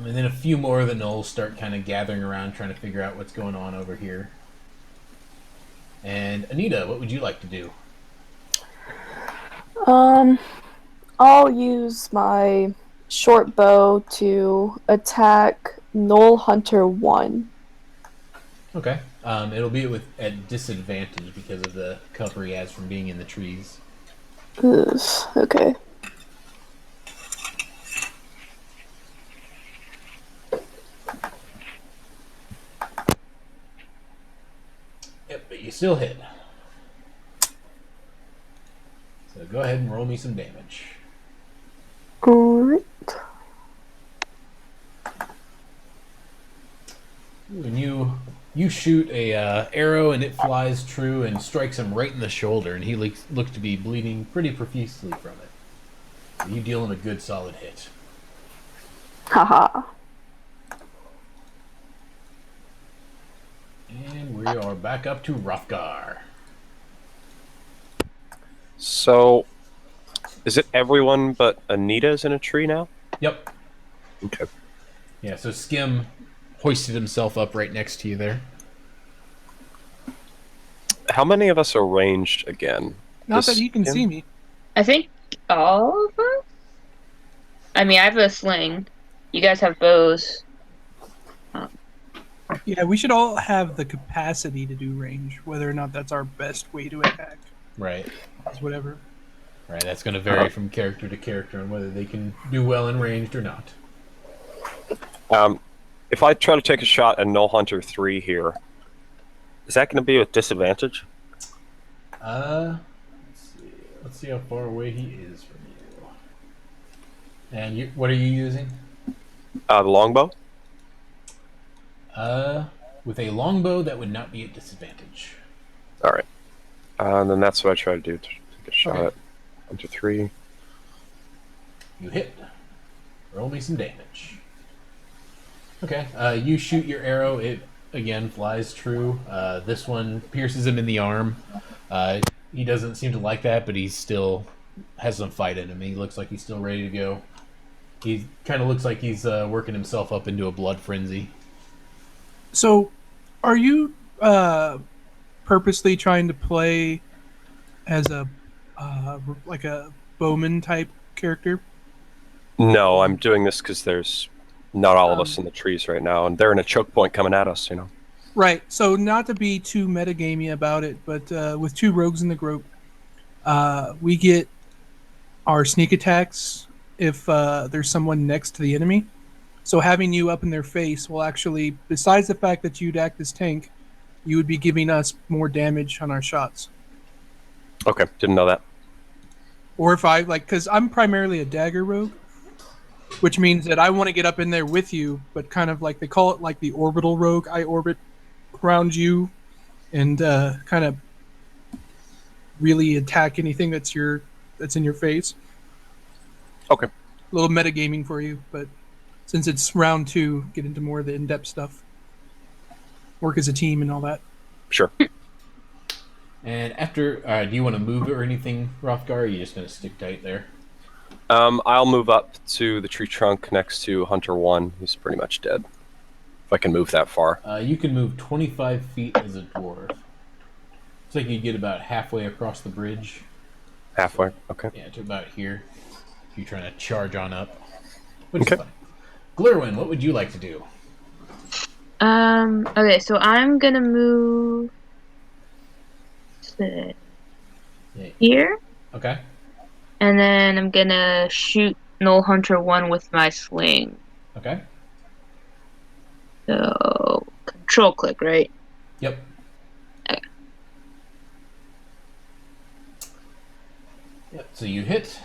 And then a few more of the gnolls start kind of gathering around, trying to figure out what's going on over here. And Anita, what would you like to do? I'll use my short bow to attack Knoll Hunter 1. Okay. It'll be at disadvantage because of the cover he has from being in the trees. Ugh, okay. Yep, but you still hit. So go ahead and roll me some damage. Alright. And you shoot a arrow and it flies true and strikes him right in the shoulder, and he looks to be bleeding pretty profusely from it. So you deal him a good solid hit. Haha. And we are back up to Rothgar. So, is it everyone but Anita's in a tree now? Yep. Okay. Yeah, so Skim hoisted himself up right next to you there. How many of us are ranged again? Not that you can Skim? see me. I think all of us? I mean, I have a sling. You guys have bows. Yeah, we should all have the capacity to do range. Whether or not that's our best way to attack Right. is whatever. Right, that's going to vary from character to character on whether they can do well in ranged or not. If I try to take a shot at Null Hunter 3 here, is that going to be with disadvantage? Let's see how far away he is from you. And what are you using? The longbow? With a longbow, that would not be at disadvantage. All right. And then that's what I try to do, to take a shot Okay. at Hunter 3. You hit. Roll me some damage. Okay, you shoot your arrow. It, again, flies true. This one pierces him in the arm. He doesn't seem to like that, but he still has some fight in him. He looks like he's still ready to go. He kind of looks like he's working himself up into a blood frenzy. So, are you purposely trying to play as a like a bowman type character? No, I'm doing this because there's not all of us in the trees right now, and they're in a choke point coming at us, Right. So, not to be too metagamey about it, but with two rogues in the group, we get our sneak attacks if there's someone next to the enemy. So having you up in their face will actually, besides the fact that you'd act as tank, you would be giving us more damage on our shots. Okay, didn't know that. Or if because I'm primarily a dagger rogue, which means that I want to get up in there with you, but kind of like they call it like the orbital rogue. I orbit around you and kind of really attack anything that's in your face. Okay. A little metagaming for you, but since it's round 2, get into more of the in-depth stuff. Work as a team and all that. Sure. And after, do you want to move or anything, Rothgar, or are you just going to stick tight there? I'll move up to the tree trunk next to Hunter 1. He's pretty much dead. If I can move that far. You can move 25 feet as a dwarf. Looks like you get about halfway across the bridge. Halfway? Okay. Yeah, to about here. If you're trying to charge on up. Which Okay. is fine. Glirwin, what would you like to do? Okay, so I'm gonna move here, Okay. and then I'm gonna shoot Null Hunter 1 with my sling. Okay. So, control click, right? Yep. Okay. Yep. So you hit.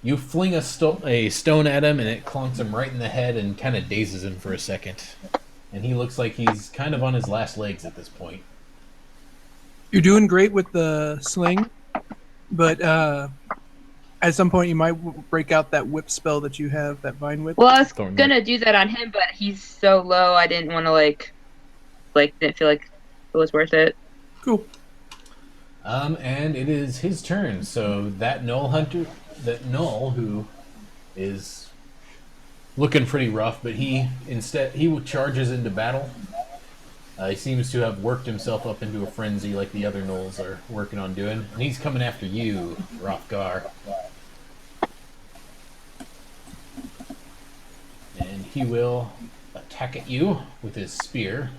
You fling a stone at him, and it clonks him right in the head and kind of dazes him for a second. And he looks like he's kind of on his last legs at this point. You're doing great with the sling, but at some point you might break out that whip spell that you have, that vine whip. Well, I was Thorn gonna do that on him, but he's so low, I didn't want to didn't feel like it was worth it. Cool. And it is his turn. So that Null who looking pretty rough, but he charges into battle. He seems to have worked himself up into a frenzy like the other gnolls are working on doing. And he's coming after you, Rothgar. And he will attack at you with his spear.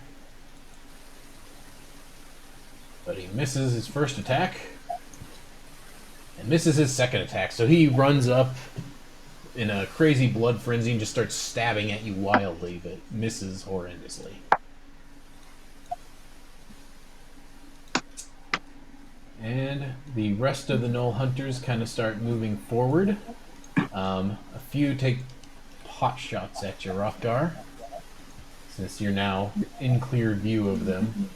But he misses his first attack. And misses his second attack. So he runs up in a crazy blood frenzy and just starts stabbing at you wildly, but misses horrendously. And the rest of the Gnoll Hunters kind of start moving forward. A few take pot shots at you, Rothgar, since you're now in clear view of them.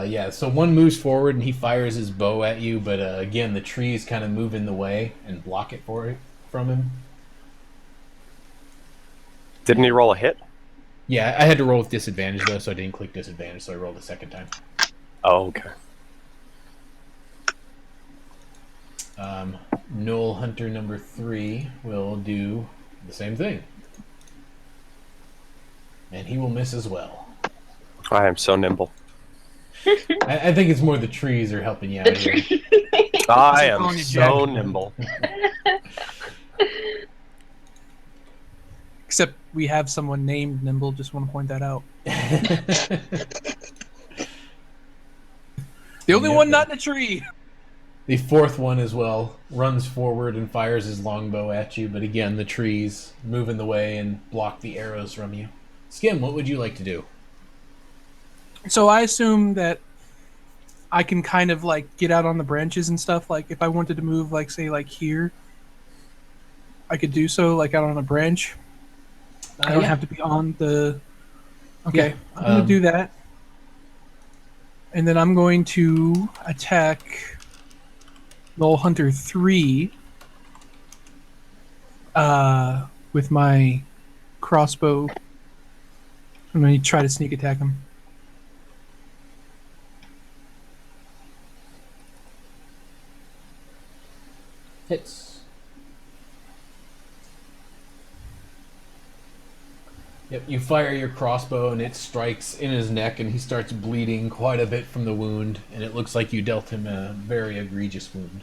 Yeah, so one moves forward and he fires his bow at you, but again, the trees kind of move in the way and block it from him. Didn't he roll a hit? Yeah, I had to roll with disadvantage though, so I didn't click disadvantage, so I rolled a second time. Oh, okay. Gnoll Hunter number 3 will do the same thing. And he will miss as well. I am so nimble. I think it's more the trees are helping you out here. I am so nimble. Except we have someone named Nimble, just want to point that out. The only one not in a tree! The fourth one as well runs forward and fires his longbow at you, but again, the trees move in the way and block the arrows from you. Skim, what would you like to do? So I assume that I can kind of like get out on the branches and stuff. Like if I wanted to move, like say like here, I could do so like out on a branch. I don't have to be on the. Okay, Yeah, I'm gonna do that, and then I'm going to attack Gnoll Hunter 3 with my crossbow. I'm gonna try to sneak attack him. Hits. Yep, you fire your crossbow and it strikes in his neck and he starts bleeding quite a bit from the wound, and it looks like you dealt him a very egregious wound.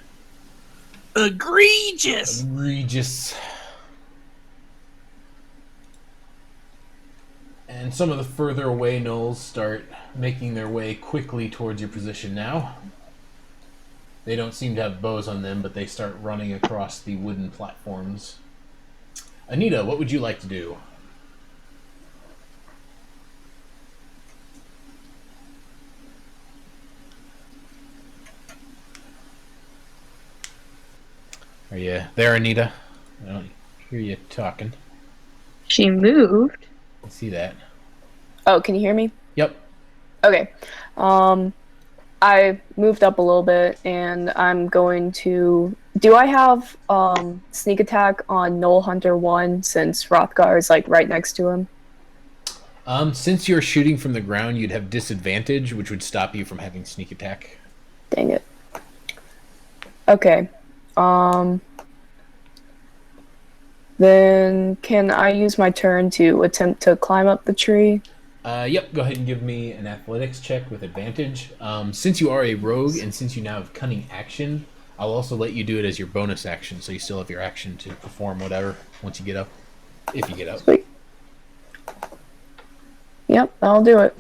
Egregious! Egregious. And some of the further away gnolls start making their way quickly towards your position now. They don't seem to have bows on them, but they start running across the wooden platforms. Anita, what would you like to do? Are you there, Anita? I don't hear you talking. She moved. I see that. Oh, can you hear me? Yep. Okay. I moved up a little bit, and I'm going to. Do I have sneak attack on Gnoll Hunter 1 since Rothgar is like right next to him? Since you're shooting from the ground, you'd have disadvantage, which would stop you from having sneak attack. Dang it. Okay. Then can I use my turn to attempt to climb up the tree? Yep, go ahead and give me an athletics check with advantage. Since you are a rogue and since you now have cunning action, I'll also let you do it as your bonus action, so you still have your action to perform whatever once you get up. If you get up. Sweet. Yep, I'll do it.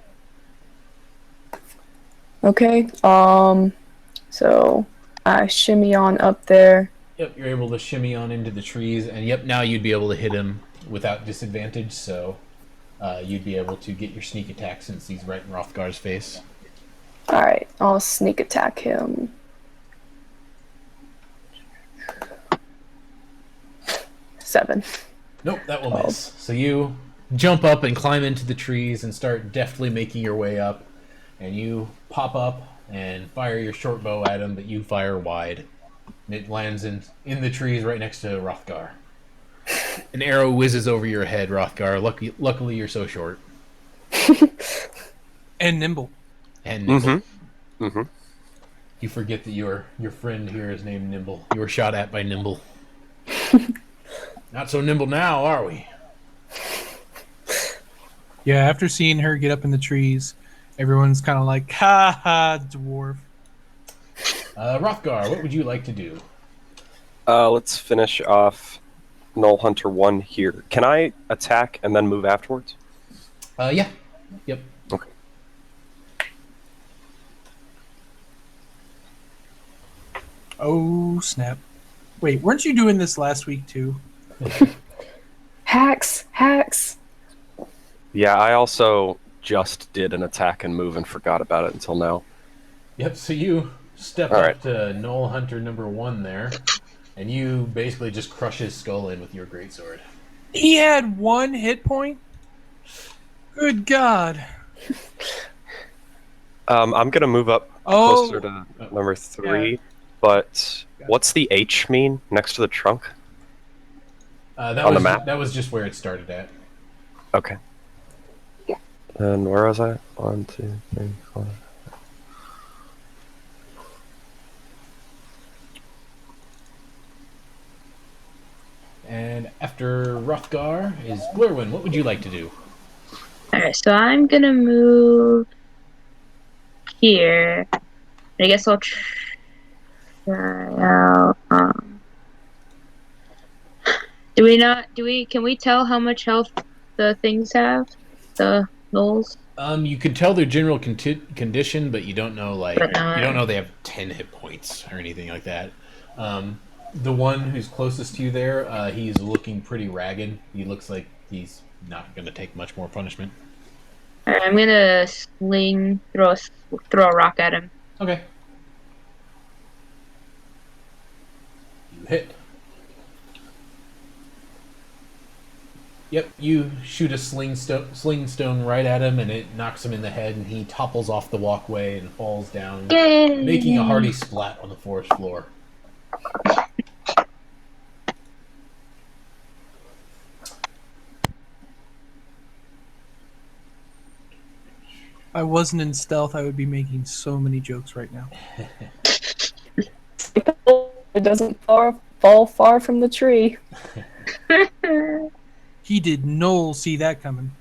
Okay, so I shimmy on up there. Yep, you're able to shimmy on into the trees, and yep, now you'd be able to hit him without disadvantage, so you'd be able to get your sneak attack since he's right in Rothgar's face. Alright, I'll sneak attack him. Seven. Nope, that will miss. So you jump up and climb into the trees and start deftly making your way up, and you pop up and fire your short bow at him, but you fire wide. And it lands in the trees right next to Rothgar. An arrow whizzes over your head, Rothgar. Luckily, you're so short. And nimble. And Nimble. Mm-hmm. Mm-hmm. You forget that your friend here is named Nimble. You were shot at by Nimble. Not so nimble now, are we? Yeah, after seeing her get up in the trees, everyone's kind of like, ha ha, dwarf. Rothgar, what would you like to do? Let's finish off Null Hunter 1 here. Can I attack and then move afterwards? Yeah. Yep. Okay. Oh, snap. Wait, weren't you doing this last week too? Hacks, hacks. Yeah, I also just did an attack and move and forgot about it until now. Yep, so you step All up right. to Null Hunter number 1 there, and you basically just crush his skull in with your greatsword. He had 1 hit point? Good God. I'm gonna move up Oh. closer to number 3, but what's the H mean next to the trunk? That On the was map? that was just where it started at. Okay. And where was I? 1, 2, 3, 4. And after Rothgar is Glurwin. What would you like to do? Alright, so I'm gonna move here. I guess I'll try out. Can we tell how much health the things have? The gnolls? You could tell their general condition, but you don't know But you don't not. know they have 10 hit points or anything like that. The one who's closest to you there, he's looking pretty ragged. He looks like he's not going to take much more punishment. Alright, I'm gonna throw a rock at him. Okay. You hit. Yep, you shoot a sling stone right at him, and it knocks him in the head, and he topples off the walkway and falls down, Yay! making a hearty splat on the forest floor. If I wasn't in stealth, I would be making so many jokes right now. It doesn't fall far from the tree. He did no see that coming.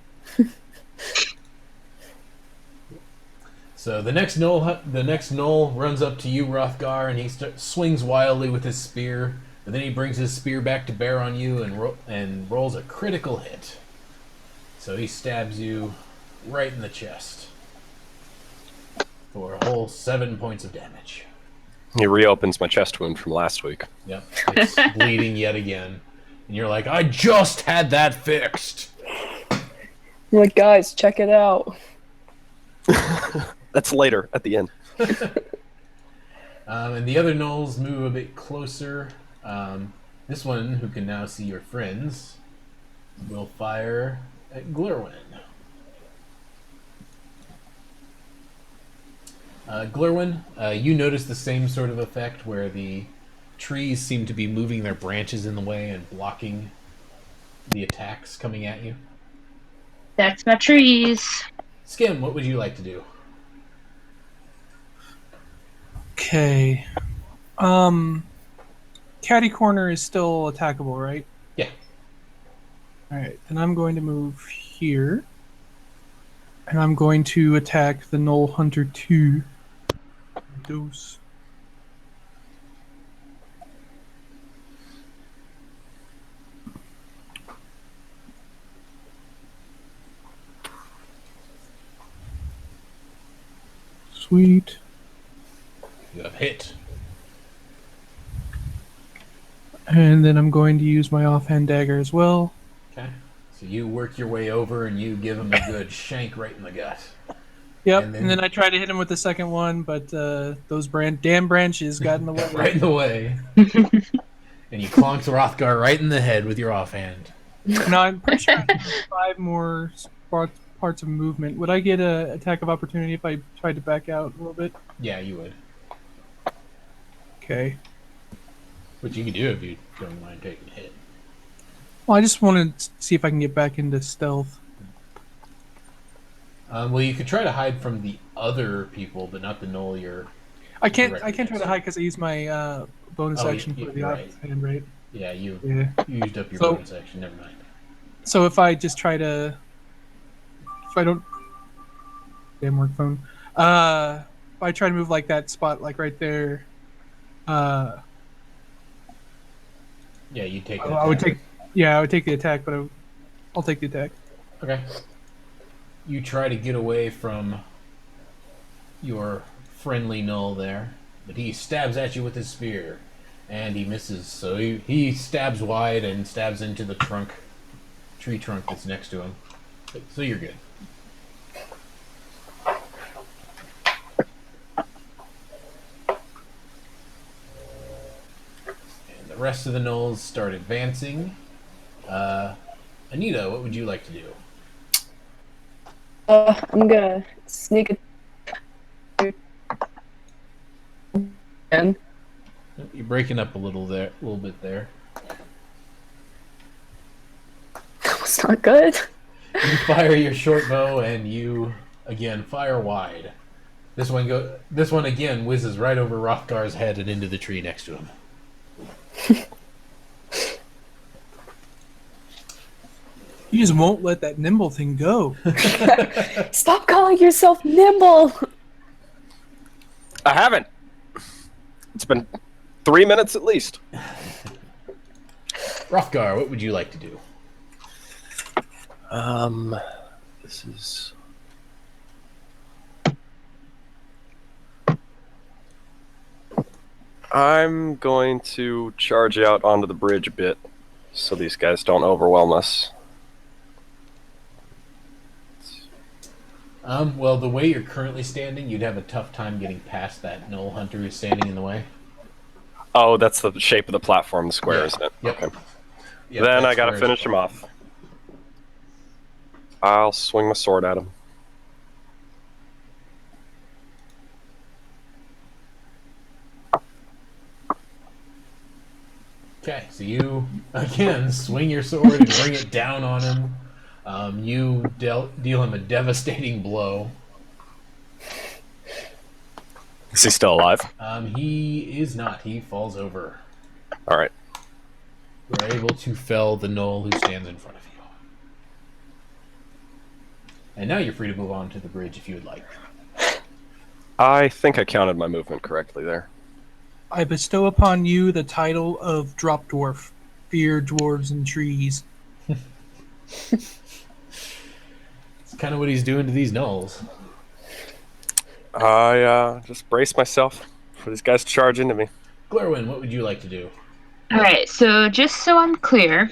So the next knoll runs up to you, Rothgar, and he swings wildly with his spear. And then he brings his spear back to bear on you and rolls a critical hit. So he stabs you right in the chest for a whole 7 points of damage. He reopens my chest wound from last week. Yep, it's bleeding yet again. And you're like, I just had that fixed. You're like, guys, check it out. That's later, at the end. And the other gnolls move a bit closer. This one, who can now see your friends, will fire at Glurwin. Glurwin, you notice the same sort of effect where the trees seem to be moving their branches in the way and blocking the attacks coming at you. That's my trees. Skim, what would you like to do? Okay. Catty corner is still attackable, right? Yeah. Alright, then I'm going to move here. And I'm going to attack the Null Hunter 2. Dose. Sweet. You have hit. And then I'm going to use my offhand dagger as well. Okay. So you work your way over and you give him a good shank right in the gut. Yep, And and then- then I tried to hit him with the second one, but those damn branches got in the way. Right in the way. And you clonked Rothgar right in the head with your offhand. No, I'm pretty sure I have 5 more parts of movement. Would I get a attack of opportunity if I tried to back out a little bit? Yeah, you would. Okay. Which you can do if you don't mind taking a hit. Well, I just want to see if I can get back into stealth. Well, you could try to hide from the other people, but not the gnoll you're I can't directly try next to hide because I used my bonus Oh, action for the you're right. offhand, right? Yeah, you Yeah. used up your So bonus action. Never mind. so if I just try to, if I don't, damn work phone. If I try to move like that spot, like right there, uh, Yeah, you take an I would attack. take, yeah, I would take the attack, but I'll take the attack. Okay. You try to get away from your friendly gnoll there, but he stabs at you with his spear, and he misses. So he stabs wide and stabs into the tree trunk that's next to him. So you're good. And the rest of the gnolls start advancing. Anita, what would you like to do? I'm gonna sneak in. You're breaking up a little bit there. That was not good. You fire your short bow and you again fire wide. This one again whizzes right over Rothgar's head and into the tree next to him. You just won't let that nimble thing go. Stop calling yourself nimble. I haven't. It's been 3 minutes at least. Rothgar, what would you like to do? This is. I'm going to charge out onto the bridge a bit so these guys don't overwhelm us. Well, the way you're currently standing, you'd have a tough time getting past that gnoll hunter who's standing in the way. Oh, that's the shape of the platform, the square, Yeah. isn't it? Yep. Okay. Yep, Then that I gotta square is finish him off. I'll swing my sword at him. Okay, so you again swing your sword and bring it down on him. You deal him a devastating blow. Is he still alive? He is not. He falls over. All right. You're able to fell the gnoll who stands in front of you. And now you're free to move on to the bridge if you would like. I think I counted my movement correctly there. I bestow upon you the title of Drop Dwarf. Fear dwarves and trees. It's kind of what he's doing to these gnolls. I just brace myself for these guys to charge into me. Glerwin, what would you like to do? Alright, so just so I'm clear,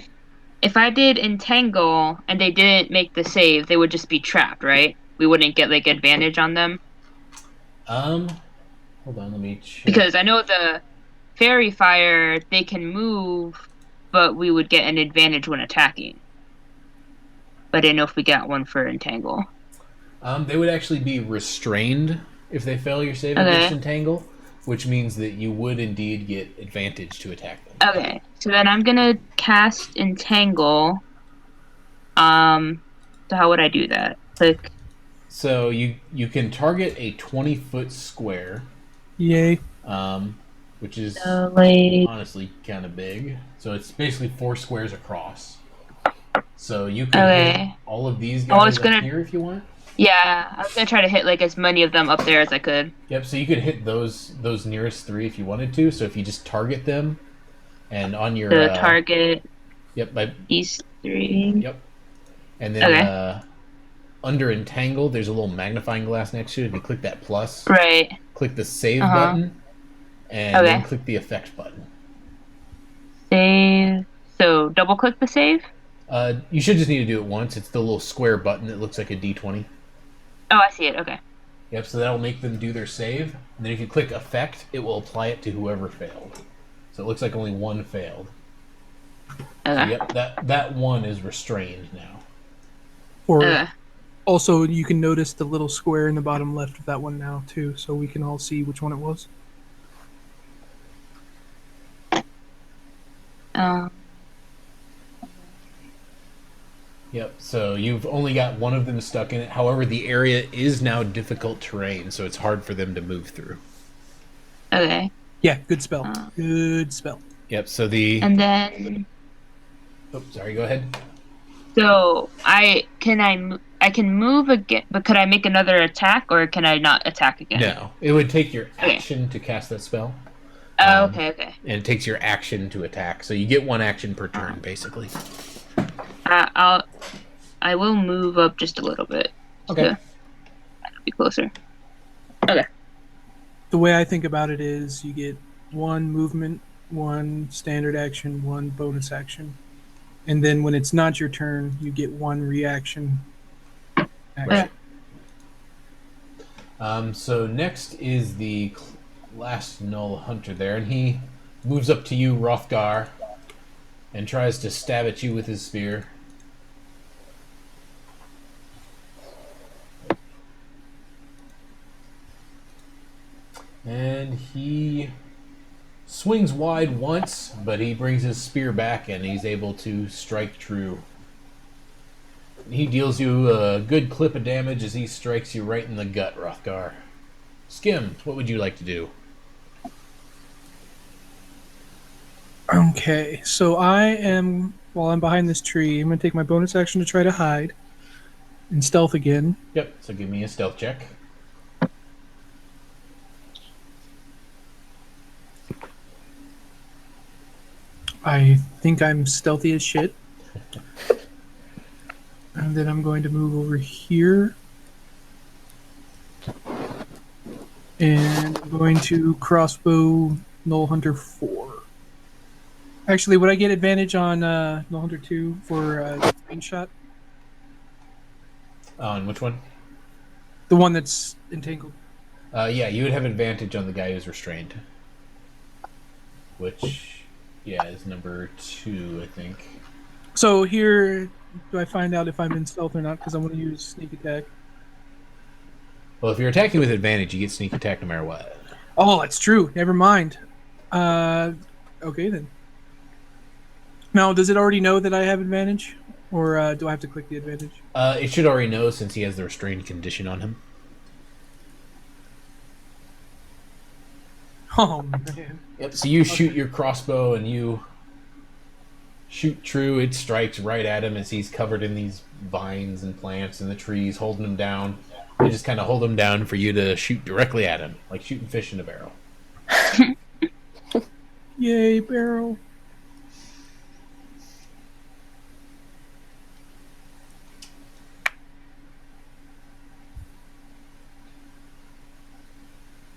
if I did entangle and they didn't make the save, they would just be trapped, right? We wouldn't get like advantage on them. Hold on, let me check. Because I know the fairy fire, they can move, but we would get an advantage when attacking. But I didn't know if we got one for entangle. They would actually be restrained if they fail your save against entangle, which means that you would indeed get advantage to attack them. Okay, so then I'm gonna cast entangle. So how would I do that? Click. So you can target a 20-foot square, Yay. which is Like, honestly kind of big. So it's basically 4 squares across. So you can hit all of these guys up here if you want. yeah, I was gonna try to hit like as many of them up there as I could. Yep. So you could hit those nearest 3 if you wanted to. So if you just target them, and on your Target. Yep. These 3. Yep. And then under entangle, there's a little magnifying glass next to it. If you click that plus, Right. click the save button, and then click the effect button. Save. So double click the save. You should just need to do it once. It's the little square button that looks like a D20. Oh, I see it. Okay. Yep, so that'll make them do their save. And then if you click effect, it will apply it to whoever failed. So it looks like only one failed. So yep, that one is restrained now. Or also, you can notice the little square in the bottom left of that one now, too, so we can all see which one it was. Yep, so you've only got one of them stuck in it. However, the area is now difficult terrain, so it's hard for them to move through. Okay. Yeah, good spell. Uh, Good spell. Yep, so the... And then, Oh, sorry, go ahead. so I can move again, but could I make another attack, or can I not attack again? No, it would take your Okay. action to cast that spell. Oh, okay. And it takes your action to attack, so you get one action per turn, basically. I will move up just a little bit. Okay. To be closer. Okay. The way I think about it is you get one movement, one standard action, one bonus action. And then when it's not your turn, you get one reaction action. Right. So next is the last Null Hunter there, and he moves up to you, Rothgar, and tries to stab at you with his spear. And he swings wide once, but he brings his spear back and he's able to strike true. He deals you a good clip of damage as he strikes you right in the gut, Rothgar. Skim, what would you like to do? Okay, so while I'm behind this tree, I'm going to take my bonus action to try to hide and stealth again. Yep, so give me a stealth check. I think I'm stealthy as shit. And then I'm going to move over here. And I'm going to crossbow Null Hunter 4. Actually, would I get advantage on Null Hunter 2 for range shot? On which one? The one that's entangled. Yeah, you would have advantage on the guy who's restrained. Which, yeah, is number 2, I think. So here, do I find out if I'm in stealth or not? Because I'm going to use sneak attack. Well, if you're attacking with advantage, you get sneak attack no matter what. Oh, that's true. Never mind. Okay, then. Now, does it already know that I have advantage? Or do I have to click the advantage? It should already know since he has the restrained condition on him. Oh, man. Yep, so you shoot your crossbow and you shoot true. It strikes right at him as he's covered in these vines and plants and the trees, holding him down. They just kind of hold him down for you to shoot directly at him, like shooting fish in a barrel. Yay, barrel.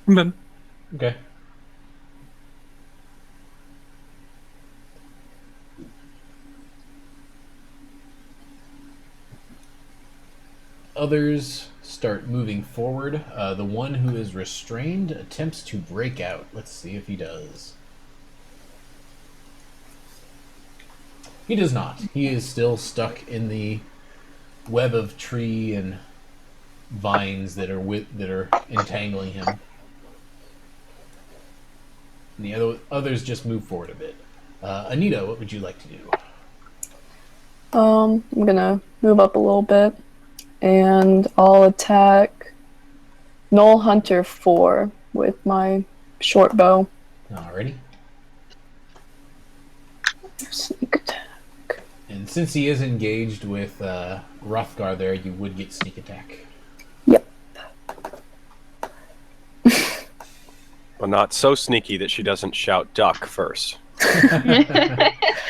I'm done. Okay. Others start moving forward. The one who is restrained attempts to break out. Let's see if he does. He does not. He is still stuck in the web of tree and vines that are entangling him. And the others just move forward a bit. Anita, what would you like to do? I'm gonna move up a little bit, and I'll attack Null Hunter 4 with my short bow. Alrighty. Sneak attack. And since he is engaged with Rothgar there, you would get sneak attack. Yep. But not so sneaky that she doesn't shout duck first. He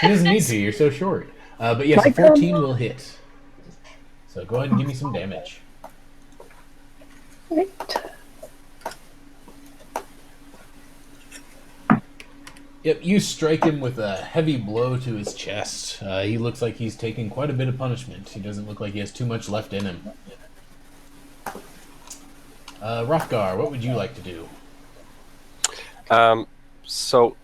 doesn't need to, you're so short. But yes, a 14 will hit. So go ahead and give me some damage. Right. Yep, you strike him with a heavy blow to his chest. He looks like he's taking quite a bit of punishment. He doesn't look like he has too much left in him. Rothgar, what would you like to do? So,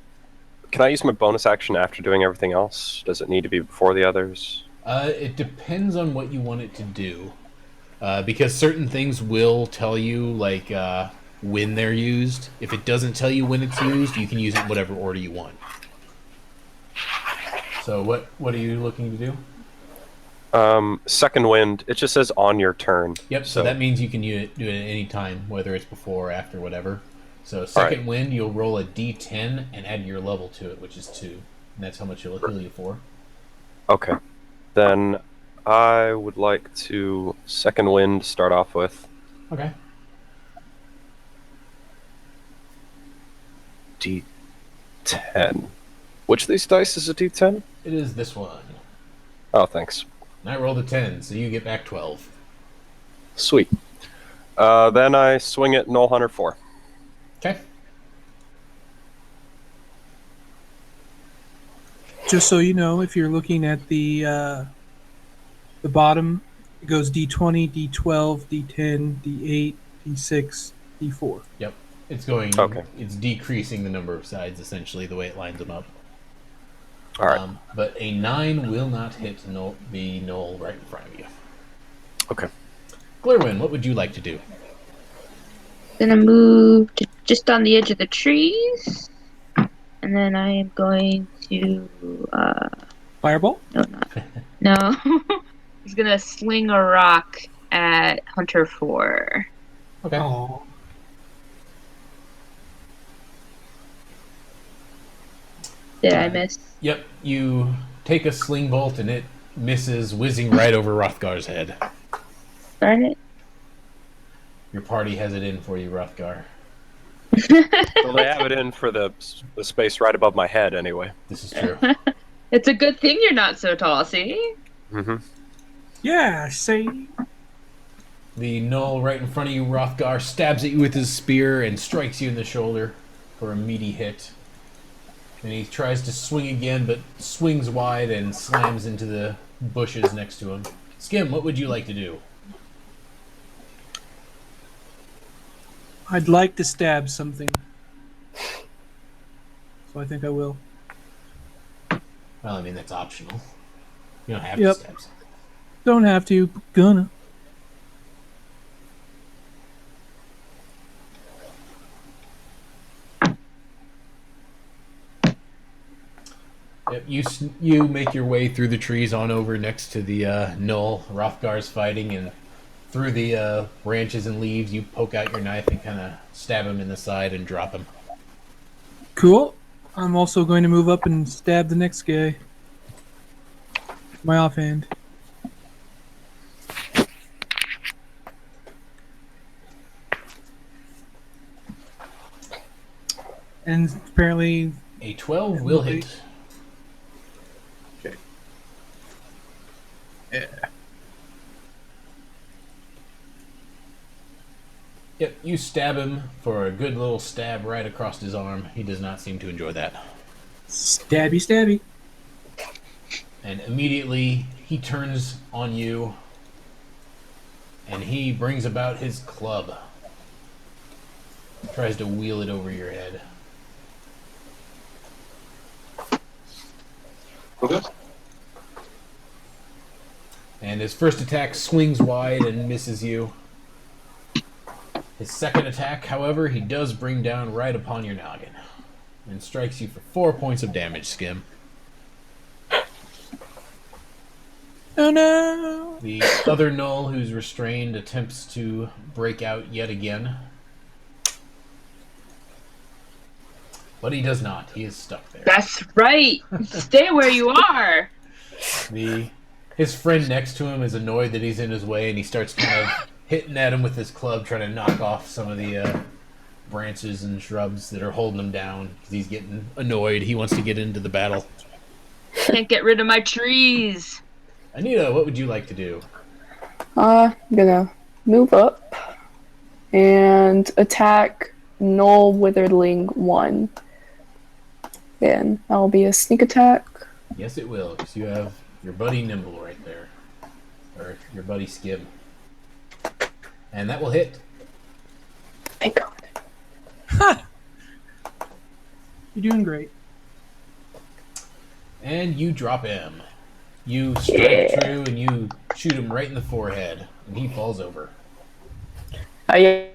can I use my bonus action after doing everything else? Does it need to be before the others? It depends on what you want it to do. Because certain things will tell you, like, when they're used. If it doesn't tell you when it's used, you can use it in whatever order you want. So what are you looking to do? Second wind. It just says on your turn. Yep, so that means you can do it at any time, whether it's before or after, whatever. So second wind, you'll roll a d10 and add your level to it, which is 2. And that's how much it'll heal you for. Okay. Then I would like to second wind start off with. Okay. D10. Which of these dice is a D10? It is this one. Oh, thanks. And I rolled a 10, so you get back 12. Sweet. Then I swing at Null Hunter 4. Okay. Just so you know, if you're looking at the bottom, it goes D20, D12, D10, D8, D6, D4. Yep. It's going. Okay. It's decreasing the number of sides, essentially, the way it lines them up. All right. But a 9 will not hit the knoll right in front of you. Okay. Glirwin, what would you like to do? Gonna move to just on the edge of the trees, and then I am going to Fireball? no. He's gonna sling a rock at Hunter 4. Okay. Oh. Did I miss? Yep. You take a sling bolt and it misses, whizzing right over Rothgar's head. Darn it. Your party has it in for you, Rothgar. Well, they have it in for the space right above my head, anyway. This is true. It's a good thing you're not so tall, see? Mm-hmm. Yeah, say. The knoll right in front of you, Rothgar, stabs at you with his spear and strikes you in the shoulder for a meaty hit. And he tries to swing again, but swings wide and slams into the bushes next to him. Skim, what would you like to do? I'd like to stab something. So I think I will. Well, I mean, that's optional. You don't have Yep. to stab something. Don't have to, but gonna. Yep, you make your way through the trees on over next to the knoll. Rothgar's fighting, and through the branches and leaves, you poke out your knife and kind of stab him in the side and drop him. Cool. I'm also going to move up and stab the next guy. My offhand. And apparently, A 12 will hit. Okay. Yeah. Yep, you stab him for a good little stab right across his arm. He does not seem to enjoy that. Stabby, stabby. And immediately he turns on you and he brings about his club. Tries to wheel it over your head. Okay. And his first attack swings wide and misses you. His second attack, however, he does bring down right upon your noggin and strikes you for 4 points of damage, Skim. Oh no! The other Null, who's restrained, attempts to break out yet again. But he does not. He is stuck there. That's right. Stay where you are. His friend next to him is annoyed that he's in his way, and he starts kind of hitting at him with his club, trying to knock off some of the branches and shrubs that are holding him down. Because he's getting annoyed. He wants to get into the battle. Can't get rid of my trees. Anita, what would you like to do? I'm gonna move up and attack Null Witherling 1. And that'll be a sneak attack. Yes, it will, because you have your buddy Nimble right there. Or your buddy Skim. And that will hit. Thank God. Ha! You're doing great. And you drop him. You strike true and you shoot him right in the forehead. And he falls over. Yeah.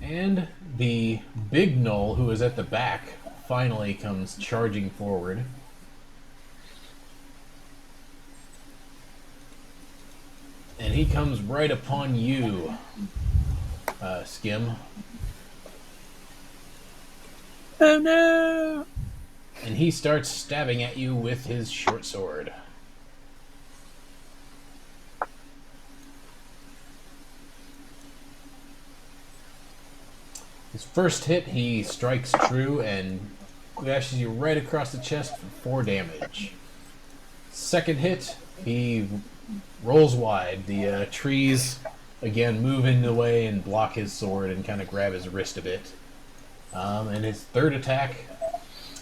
And the big Null, who is at the back, finally comes charging forward. he comes right upon you, Skim. Oh no! And he starts stabbing at you with his short sword. His first hit, he strikes true and gashes you right across the chest for 4 damage. Second hit, he rolls wide. The trees, again, move in the way and block his sword and kind of grab his wrist a bit. And his third attack,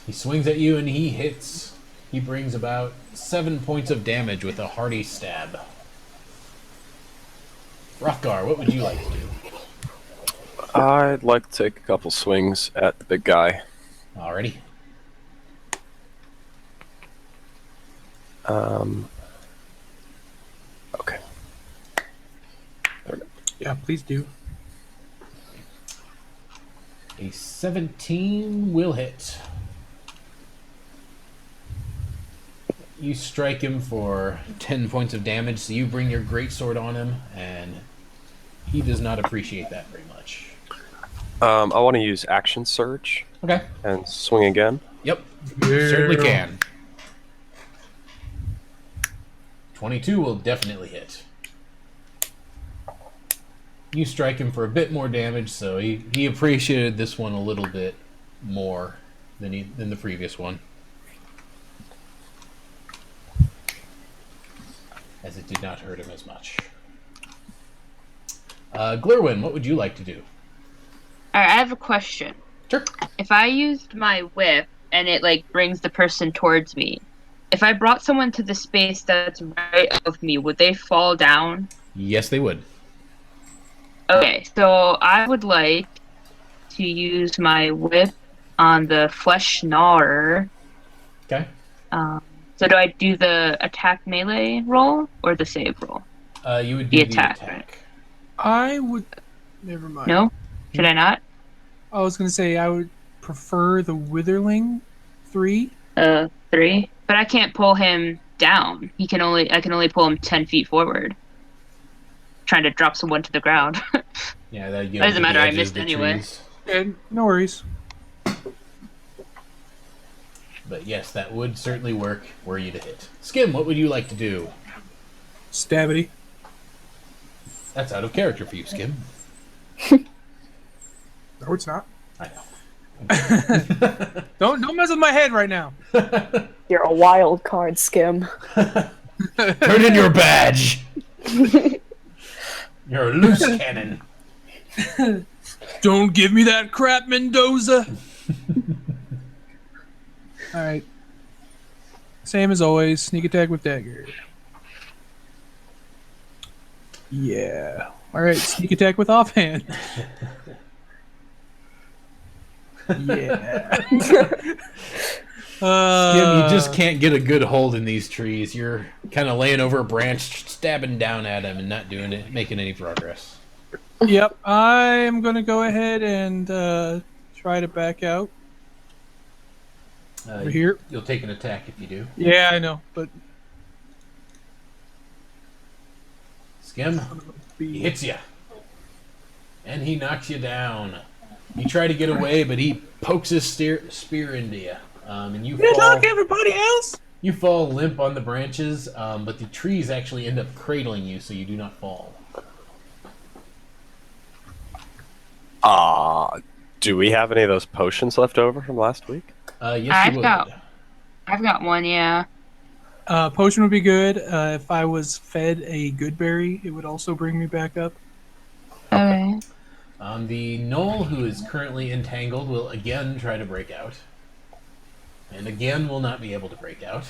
he swings at you and he hits. He brings about 7 points of damage with a hearty stab. Rothgar, what would you like to do? I'd like to take a couple swings at the big guy. Alrighty. Okay. Yeah, please do. A 17 will hit. You strike him for 10 points of damage, so you bring your greatsword on him, and he does not appreciate that very much. I want to use Action Surge Okay. and swing again. Yep. Certainly can. 22 will definitely hit. You strike him for a bit more damage, so he appreciated this one a little bit more than the previous one. As it did not hurt him as much. Glirwin, what would you like to do? Alright, I have a question. Sure. If I used my whip and it like brings the person towards me, if I brought someone to the space that's right above me, would they fall down? Yes, they would. Okay, so I would like to use my whip on the flesh gnawer. Okay. So do I do the attack melee roll or the save roll? You would The do attack, the attack. I would. Never mind. No? Should I not? I was gonna say I would prefer the Witherling 3. 3. But I can't pull him down. I can only pull him 10 feet forward. Trying to drop someone to the ground. Yeah, that It doesn't matter, I missed anyway. And no worries. But yes, that would certainly work were you to hit. Skim, what would you like to do? Stabbity. That's out of character for you, Skim. No, it's not. I know. Don't mess with my head right now. You're a wild card, Skim. Turn in your badge! You're a loose cannon. Don't give me that crap, Mendoza. All right. Same as always. Sneak attack with dagger. Yeah. All right. Sneak attack with offhand. Yeah. Skim, you just can't get a good hold in these trees. You're kind of laying over a branch, stabbing down at him, and not doing it, making any progress. Yep. I'm gonna go ahead and try to back out over here. You'll take an attack if you do. Yeah, I know, but Skim, he hits you. And he knocks you down. You try to get away, but he pokes his spear into you. And you good fall, luck, everybody else. you fall limp on the branches, but the trees actually end up cradling you, so you do not fall. Do we have any of those potions left over from last week? Yes, you would. I've got one, yeah. Potion would be good. If I was fed a good berry, it would also bring me back up. Okay. The gnoll, who is currently entangled, will again try to break out. And again will not be able to break out.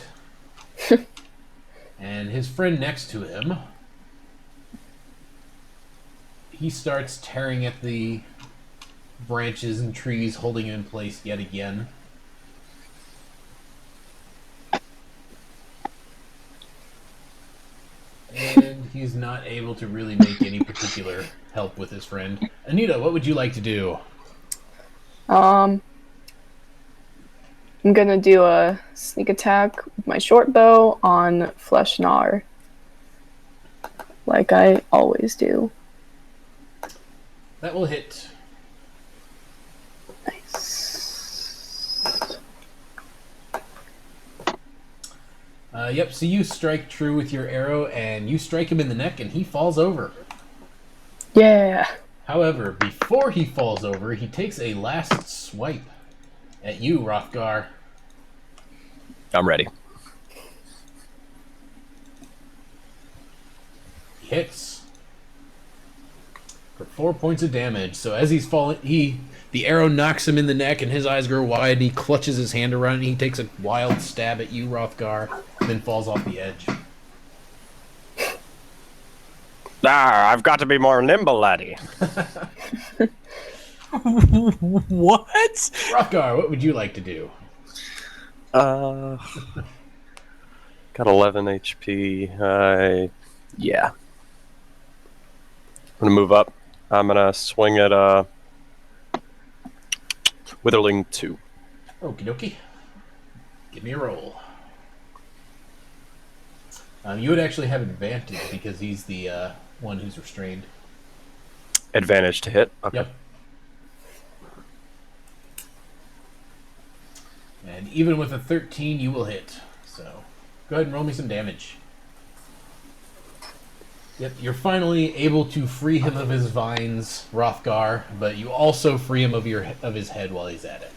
And his friend next to him, he starts tearing at the branches and trees, holding him in place yet again. And he's not able to really make any particular help with his friend. Anita, what would you like to do? I'm gonna do a sneak attack with my short bow on Flesh Gnawer. like I always do. That will hit. Nice. Yep, so you strike true with your arrow, and you strike him in the neck, and he falls over. Yeah. However, before he falls over, he takes a last swipe at you, Rothgar. I'm ready. He hits for 4 points of damage. So as he's falling, the arrow knocks him in the neck, and his eyes grow wide, and he clutches his hand around, and he takes a wild stab at you, Rothgar, and then falls off the edge. I've got to be more nimble, laddie. What? Rothgar, what would you like to do? Got 11 HP. Yeah. I'm gonna move up. I'm gonna swing at Witherling 2. Okie dokie. Give me a roll. You would actually have advantage because he's the one who's restrained. Advantage to hit. Okay. Yep. And even with a 13, you will hit. So go ahead and roll me some damage. Yep, you're finally able to free him of his vines, Rothgar, but you also free him of his head while he's at it.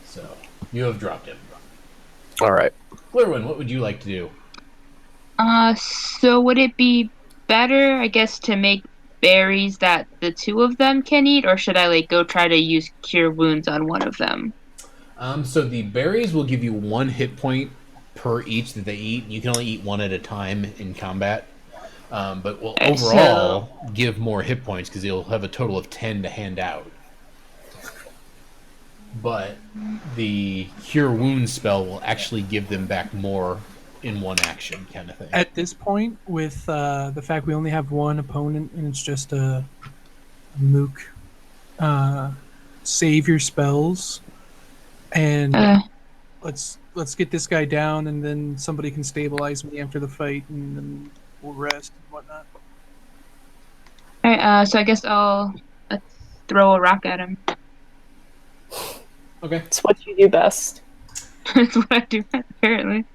So you have dropped him. All right. Glirwin, what would you like to do? So would it be better, I guess, to make berries that the two of them can eat, or should I like go try to use cure wounds on one of them? So the berries will give you 1 hit point per each that they eat. You can only eat one at a time in combat. But will Okay, overall give more hit points because you'll have a total of 10 to hand out. But the Cure Wounds spell will actually give them back more in one action kind of thing. At this point, with the fact we only have one opponent and it's just a mook, save your spells and let's get this guy down, and then somebody can stabilize me after the fight, and then we'll rest and whatnot. Alright, so I guess I'll throw a rock at him. Okay. It's what you do best. That's what I do, apparently.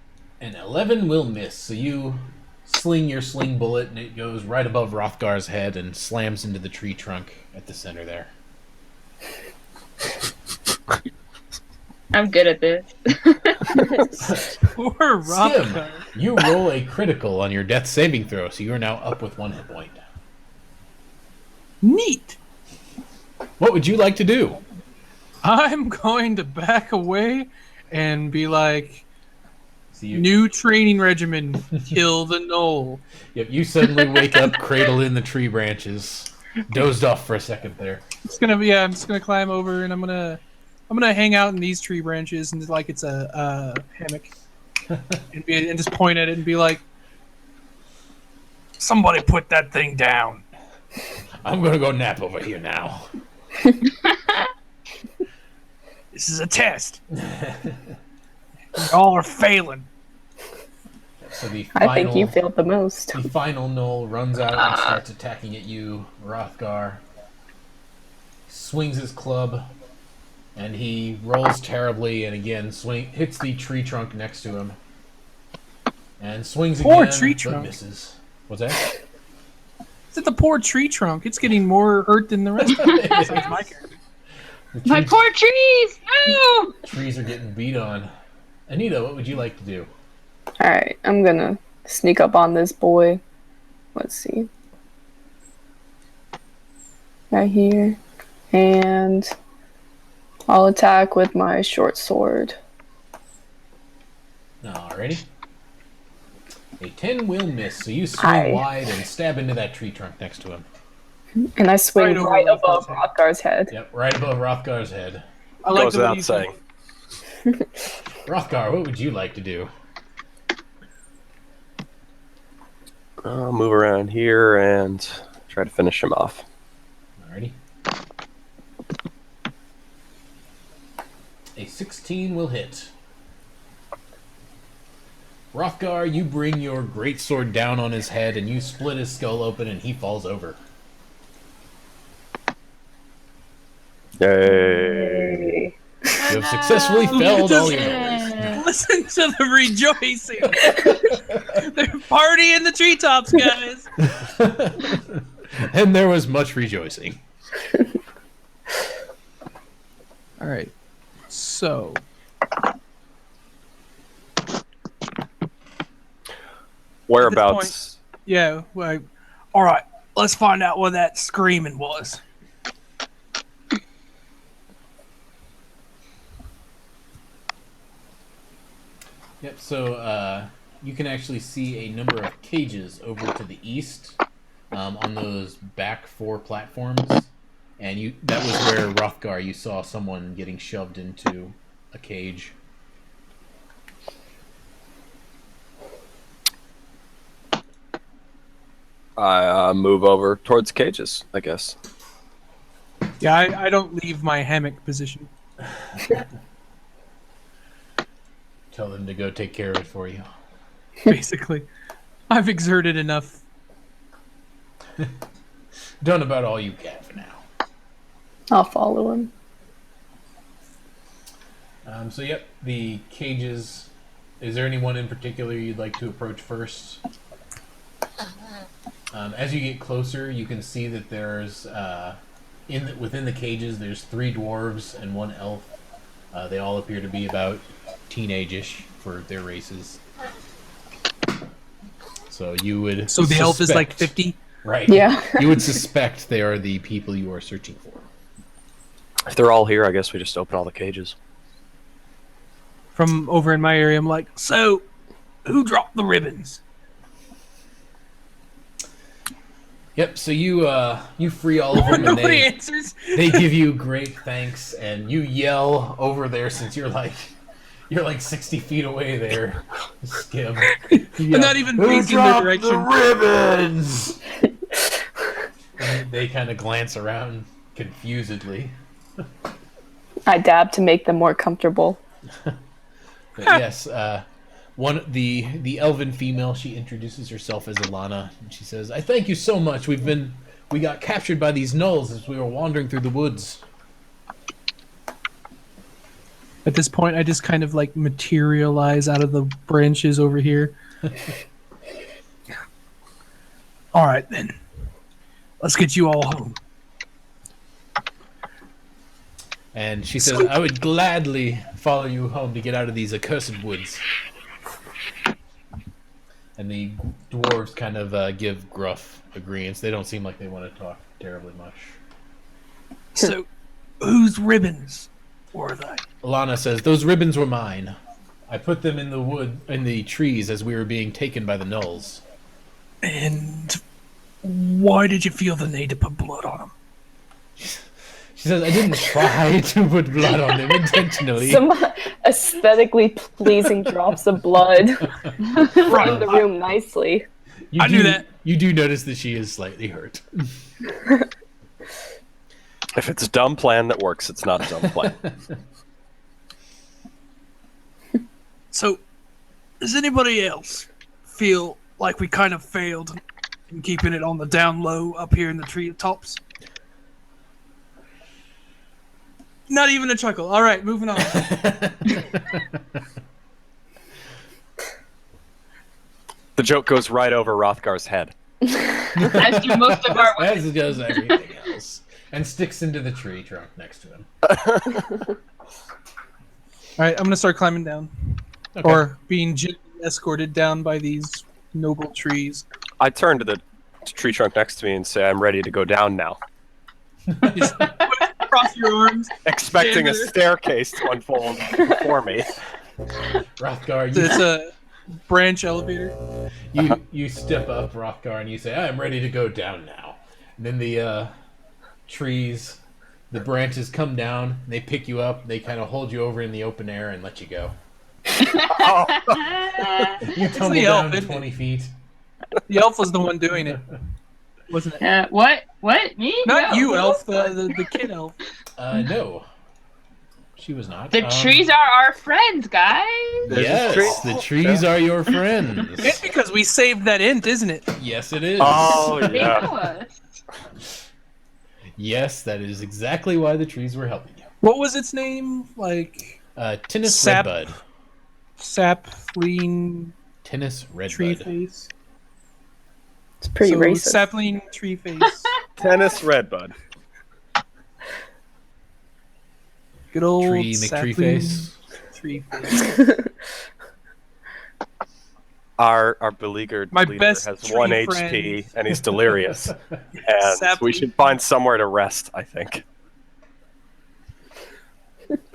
An 11 will miss, so you sling your sling bullet, and it goes right above Rothgar's head and slams into the tree trunk at the center there. I'm good at this. Poor Skim, Rothgar. you roll a critical on your death saving throw, so you are now up with 1 hit point. Neat. What would you like to do? I'm going to back away and be like, So you, new training regimen, kill the knoll. Yep, you suddenly wake up, cradle in the tree branches, dozed off for a second there. I'm just gonna climb over, and I'm gonna hang out in these tree branches and like it's a hammock, and just point at it and be like, somebody put that thing down. I'm gonna go nap over here now. This is a test. Y'all are failing. So the I think you failed the most. The final knoll runs out and starts attacking at you, Rothgar. Swings his club, and he rolls terribly, and again hits the tree trunk next to him, and swings Poor again, tree but trunk. misses. What's that? It's the poor tree trunk. It's getting more hurt than the rest of it. Besides my character. My poor trees! No! Trees are getting beat on. Anita, what would you like to do? Alright, I'm gonna sneak up on this boy. Let's see. Right here. And I'll attack with my short sword. Alrighty. A 10 will miss, so you swing Aye. wide and stab into that tree trunk next to him. And I swing Right over right above Rothgar's Rothgar's head. Yep, right above Rothgar's head. I like Goes the way without you saying. Rothgar, what would you like to do? I'll move around here and try to finish him off. Alrighty. A 16 will hit. Rothgar, you bring your greatsword down on his head and you split his skull open and he falls over. Yay! You have successfully felled all your gnolls. Listen to the rejoicing. They're partying in the treetops, guys. And there was much rejoicing. All right. So, Whereabouts? yeah. Well, all right. Let's find out what that screaming was. Yep, so you can actually see a number of cages over to the east on those back 4 platforms. And that was where, Rothgar, you saw someone getting shoved into a cage. I move over towards cages, I guess. Yeah, I don't leave my hammock position. Tell them to go take care of it for you. Basically, I've exerted enough. Done about all you can for now. I'll follow him. So, yep, the cages. Is there anyone in particular you'd like to approach first? As you get closer, you can see that there's within the cages. There's 3 dwarves and 1 elf. They all appear to be about teenage-ish for their races. So you would. So the elf is like suspect- 50. Right. Yeah. You would suspect they are the people you are searching for. If they're all here, I guess we just open all the cages. From over in my area, I'm like, so who dropped the ribbons? Yep. So you free all of them, and Nobody they answers. they give you great thanks, and you yell over there since you're like 60 feet away there, Skim. You I'm yell, not even "Who facing their dropped direction. the ribbons?" And they kind of glance around confusedly. I dab to make them more comfortable. But yes, the elven female, she introduces herself as Alana, and she says, "I thank you so much. We got captured by these gnolls as we were wandering through the woods." At this point, I just kind of like materialize out of the branches over here. All right, then. Let's get you all home. And she says, "I would gladly follow you home to get out of these accursed woods." And the dwarves kind of give gruff agreements. They don't seem like they want to talk terribly much. So, whose ribbons were they? Alana says, "Those ribbons were mine. I put them in the trees as we were being taken by the gnolls." And why did you feel the need to put blood on them? She says, "I didn't try to put blood on them intentionally." Some aesthetically pleasing drops of blood run the room nicely. I knew that. You do notice that she is slightly hurt. If it's a dumb plan that works, it's not a dumb plan. So, does anybody else feel like we kind of failed in keeping it on the down low up here in the treetops? Not even a chuckle. All right, moving on. The joke goes right over Rothgar's head. As do most of our As does everything else. And sticks into the tree trunk next to him. All right, I'm gonna start climbing down, Okay. or being gently escorted down by these noble trees. I turn to the tree trunk next to me and say, "I'm ready to go down now," Just cross your arms. expecting a staircase to unfold before me. Rothgar, It's a branch elevator. you step up, Rothgar, and you say, "I'm ready to go down now." And then the trees, the branches come down, and they pick you up, they kind of hold you over in the open air and let you go. You tumble the elf, down isn't it? 20 feet. The elf was the one doing it, wasn't it? What? Me? Not No. you, elf. The kid elf. No. She was not. The trees are our friends, guys. There's Yes, a tree. the trees are your It's friends. because we saved that int, isn't it? Yes, it is. Oh They yeah. know us. Yes, that is exactly why the trees were helping you. What was its name? Like Tennis Sap- redbud. sapling Tennis tree redbud. face. It's pretty So racist. sapling tree face. Tennis redbud. Good old Tree sapling McTreeface. tree face. Our beleaguered My leader best has tree 1 friend. HP and he's delirious. And Sapling. we should find somewhere to rest, I think.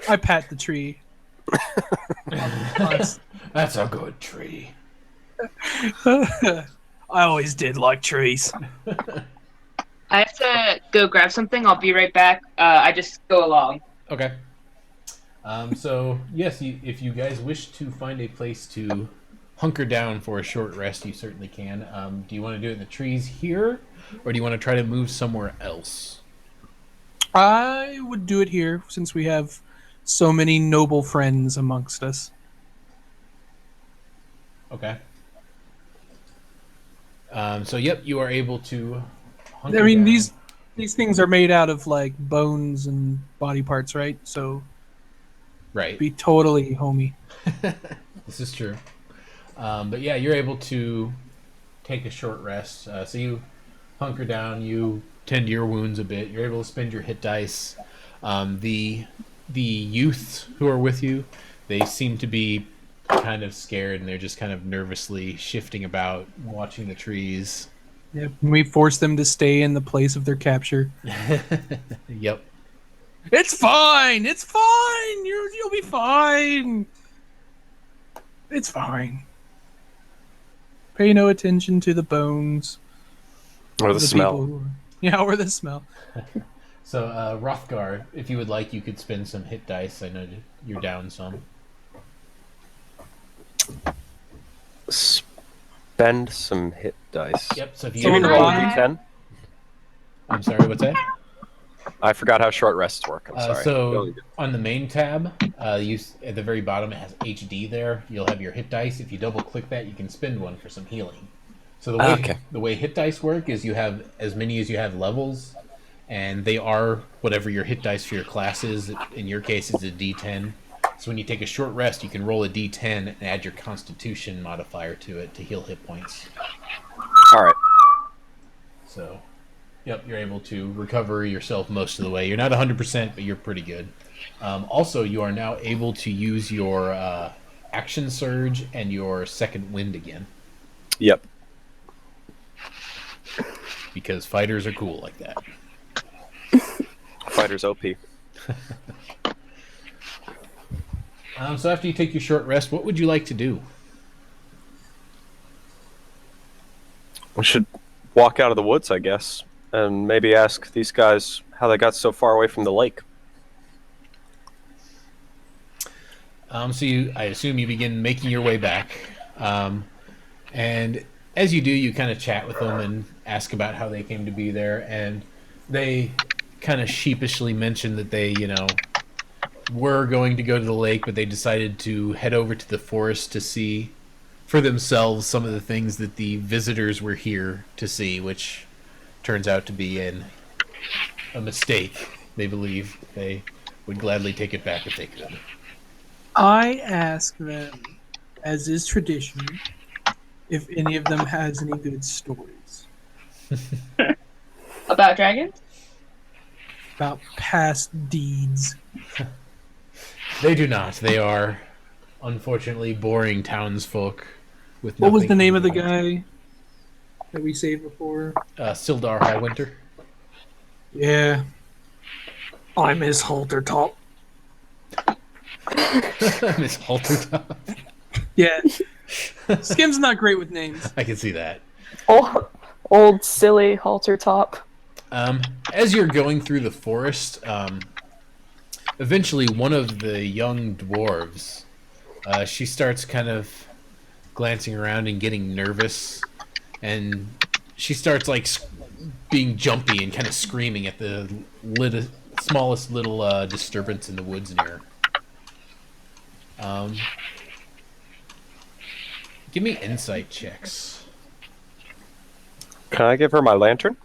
I pat the tree. That's a good tree. I always did like trees. I have to go grab something. I'll be right back. I just go along. Okay. So, yes, if you guys wish to find a place to hunker down for a short rest, you certainly can. Do you want to do it in the trees here, or do you want to try to move somewhere else? I would do it here since we have so many noble friends amongst us. Okay. So, yep, you are able to hunker I mean, down. these things are made out of like bones and body parts, right? So Right. be totally homey. This is true. But yeah, you're able to take a short rest. So you hunker down, you tend to your wounds a bit. You're able to spend your hit dice. The youths who are with you, they seem to be kind of scared, and they're just kind of nervously shifting about, watching the trees. Yep. We force them to stay in the place of their capture. Yep. It's fine. It's fine. You'll be fine. It's fine. Pay no attention to the bones. Or the smell. people who- Yeah, or the smell. So, Rothgar, if you would like, you could spend some hit dice. I know that you're down some. Spend some hit dice. Yep. So if you You mean So roll a I- d10? I'm sorry. What's that? I forgot how short rests work. I'm sorry. So on the main tab, at the very bottom, it has HD there. You'll have your hit dice. If you double click that, you can spend one for some healing. So the way hit dice work is you have as many as you have levels, and they are whatever your hit dice for your class is. In your case, it's a D10. So when you take a short rest, you can roll a D10 and add your Constitution modifier to it to heal hit points. All right. So, yep, you're able to recover yourself most of the way. You're not 100%, but you're pretty good. Also, you are now able to use your action surge and your second wind again, Yep. because fighters are cool like that. Fighter's OP. So after you take your short rest, what would you like to do? We should walk out of the woods, I guess, and maybe ask these guys how they got so far away from the lake. So I assume you begin making your way back, and as you do, you kind of chat with them and ask about how they came to be there, and they kind of sheepishly mention that they, were going to go to the lake, but they decided to head over to the forest to see for themselves some of the things that the visitors were here to see, which turns out to be a mistake. They believe they would gladly take it back if they could. I ask them, as is tradition, if any of them has any good stories About dragons? about past deeds. They do not. They are, unfortunately, boring townsfolk with What was nothing the name to of the do. guy that we saved before? Sildar Highwinter. Yeah. I'm his halter top. Miss Haltertop. Yeah. Skim's not great with names. I can see that. Old silly halter top. As you're going through the forest, eventually one of the young dwarves, she starts kind of glancing around and getting nervous, and she starts being jumpy and kind of screaming at the smallest little disturbance in the woods near her. Give me insight checks. Can I give her my lantern?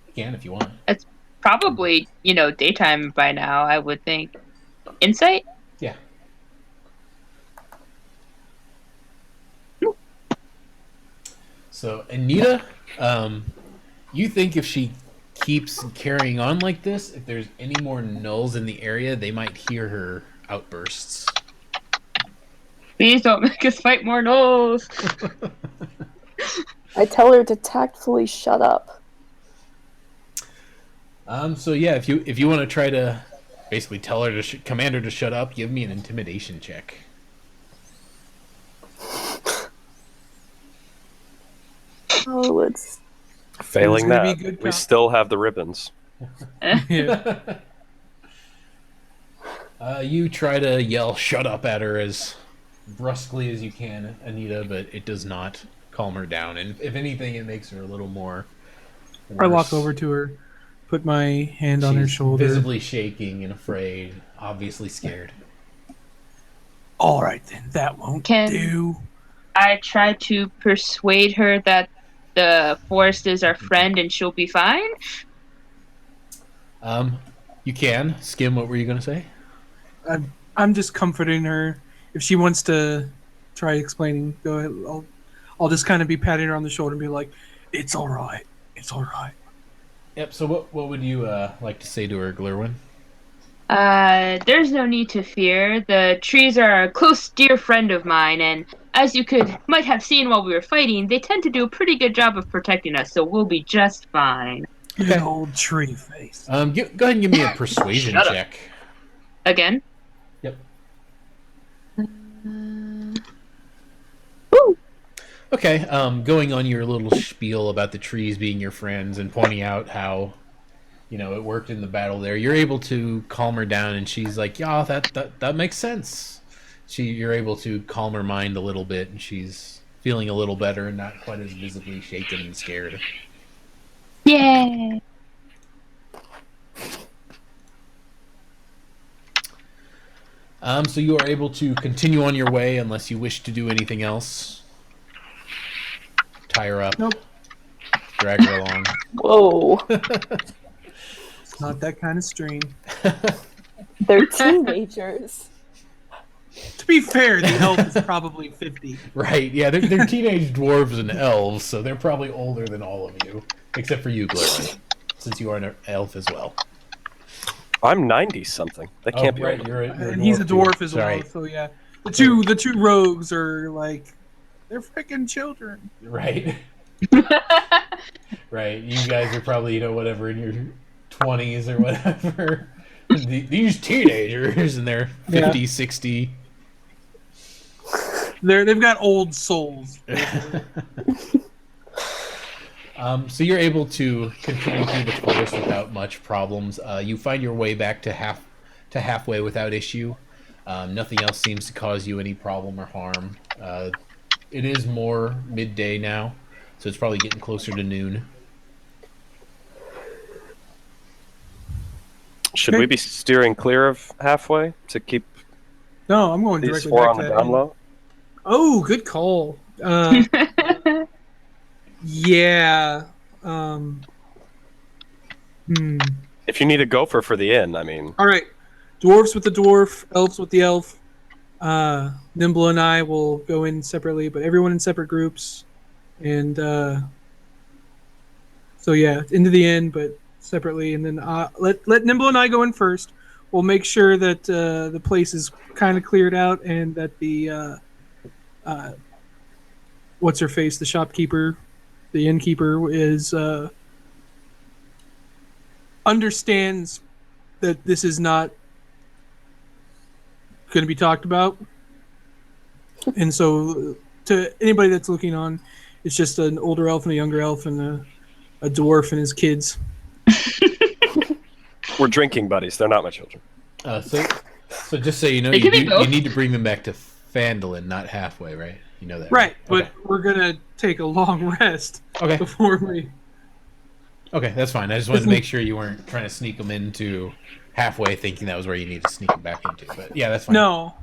You can if you want. It's probably, daytime by now, I would think. Insight? Yeah. So, Anita, you think if she keeps carrying on like this, if there's any more gnolls in the area, they might hear her outbursts. Please don't make us fight more gnolls. I tell her to tactfully shut up. So yeah, if you want to try to basically tell her to command her to shut up, give me an intimidation check. Oh, it's Failing gonna be that, good we cop. still have the ribbons. Yeah. You try to yell "shut up" at her as brusquely as you can, Anita, but it does not calm her down. And if anything, it makes her a little more I walk worse. over to her, put my hand on her She's shoulder. visibly shaking and afraid, obviously scared. All right, then. That won't Can- do. I try to persuade her that the forest is our friend and she'll be fine. You can skim. What were you gonna say? I'm just comforting her. If she wants to try explaining, go ahead. I'll just kind of be patting her on the shoulder and be like, "It's all right. It's all right." Yep. So what would you like to say to her, Glirwin? There's no need to fear. The trees are a close, dear friend of mine, and as you might have seen while we were fighting, they tend to do a pretty good job of protecting us, so we'll be just fine. Good old tree face. Go ahead and give me a persuasion Shut up. check. Again? Yep. Woo! Okay. Going on your little spiel about the trees being your friends and pointing out how, it worked in the battle there. You're able to calm her down, and she's like, "Yeah, that makes sense." You're able to calm her mind a little bit, and she's feeling a little better and not quite as visibly shaken and scared. Yay! So you are able to continue on your way unless you wish to do anything else. Tie her up. Nope. Drag her along. whoa. It's not that kind of stream. They're teenagers. To be fair, the elf is probably 50. Right, yeah, they're teenage dwarves and elves, so they're probably older than all of you. Except for you, Glirwin, since you are an elf as well. I'm 90-something. They can't be right, older. you're a And he's a too. dwarf as well, Sorry. so yeah. The two rogues are like, they're freaking children. Right. Right, you guys are probably, whatever, in your 20s or whatever. These teenagers, and they're 50, Yeah. 60. They've got old souls. So you're able to continue through the forest without much problems. You find your way back to halfway without issue. Nothing else seems to cause you any problem or harm. It is more midday now, so it's probably getting closer to noon. Should Okay. we be steering clear of halfway to keep No, I'm going these directly four back on to the that down inn. low? Oh, good call. Yeah. If you need a gopher for the inn, I mean, All right. Dwarfs with the dwarf, elves with the elf. Nimble and I will go in separately, but everyone in separate groups. And so yeah, into the inn, but separately. And then let Nimble and I go in first. We'll make sure that the place is kind of cleared out and that the what's her face, the shopkeeper, the innkeeper is understands that this is not going to be talked about. And so to anybody that's looking on, it's just an older elf and a younger elf and a dwarf and his kids. we're drinking buddies. They're not my children. So just so you know, They you can be both. need to bring them back to Phandalin, not halfway, right? You know that, Right, but Okay. we're going to take a long rest Okay. before we... Okay, that's fine. I just wanted to make sure you weren't trying to sneak them into halfway, thinking that was where you need to sneak them back into. But yeah, that's fine. No,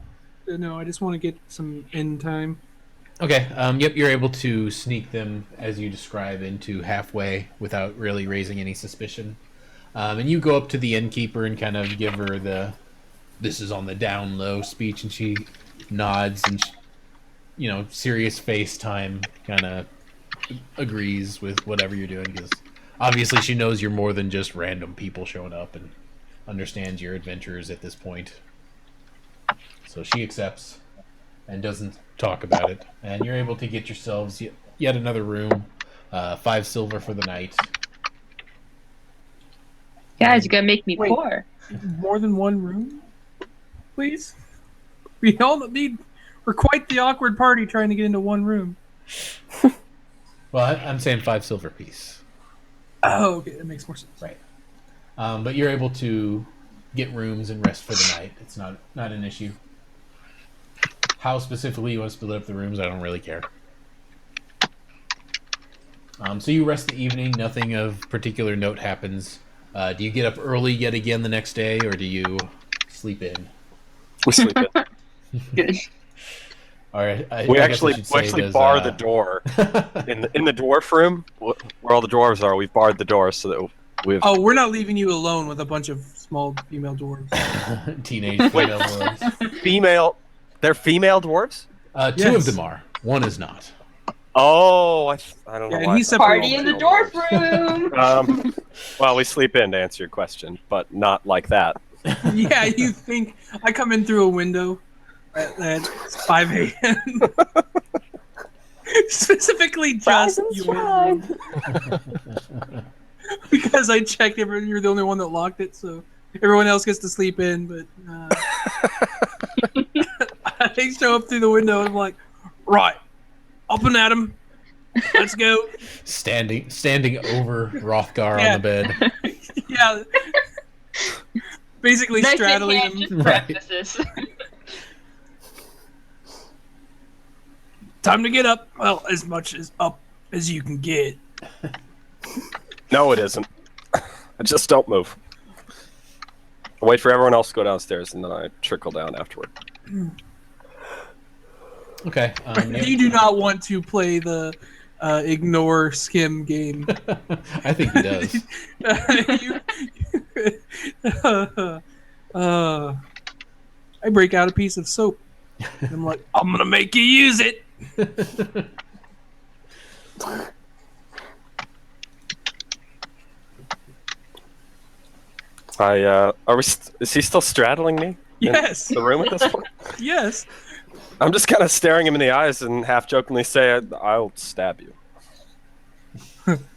I just want to get some end time. Okay. Yep. You're able to sneak them, as you describe, into halfway without really raising any suspicion. And you go up to the innkeeper and kind of give her the "this is on the down low" speech, and she nods and serious face time kind of agrees with whatever you're doing because obviously she knows you're more than just random people showing up and understands your adventures at this point. So she accepts and doesn't talk about it, and you're able to get yourselves yet another room, 5 silver for the night. Guys, you gotta make me Wait. poor. More than one room, please. We all need. We're quite the awkward party trying to get into one room. Well, I'm saying 5 silver piece. Oh, okay, that makes more sense. Right. But you're able to get rooms and rest for the night. It's not an issue. How specifically you want to split up the rooms, I don't really care. So you rest the evening. Nothing of particular note happens. Do you get up early yet again the next day, or do you sleep in? We sleep in. Good. All right. We I actually guess I should say bar the door in the dwarf room where all the dwarves are. We've barred the door so that we've. Oh, we're not leaving you alone with a bunch of small female dwarves. Teenage female dwarves. Female. They're female dwarves? 2 of Yes. them are. 1 is not. Oh, I don't know Yeah, and why. he's Party in the dwarf room. Well, we sleep in to answer your question, but not like that. Yeah, you think I come in through a window at 5 a.m. Specifically just Rise and you shine. because I checked you're the only one that locked it, so everyone else gets to sleep in, but I show up through the window and I'm like, right, up and at him. Let's go. Standing over Rothgar Yeah. on the bed. Yeah. Basically Nice straddling hand, him. just Right. practices. Time to get up. Well, as much as up as you can get. No, it isn't. I just don't move. I wait for everyone else to go downstairs, and then I trickle down afterward. Okay. You do not want to play the ignore skim game. I think he does. I break out a piece of soap. And I'm like, I'm gonna make you use it. Is he still straddling me? Yes. In the room at this point? Yes. I'm just kind of staring him in the eyes and half jokingly say, "I'll stab you."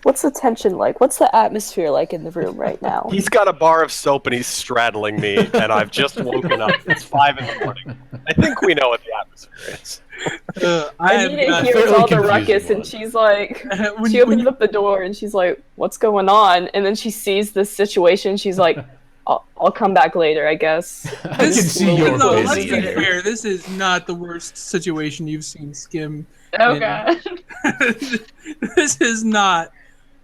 What's the tension like? What's the atmosphere like in the room right now? He's got a bar of soap and he's straddling me, and I've just woken up. It's 5 in the morning. I think we know what the atmosphere is. I have Anita got, hears fairly all the confusing ruckus one. and she's like, when, she when opens up the door and she's like, what's going on? And then she sees this situation. She's like, I'll come back later, I guess. I can see your no, let's busy be there. fair. This is not the worst situation you've seen Skim. Oh Yeah. god. This is not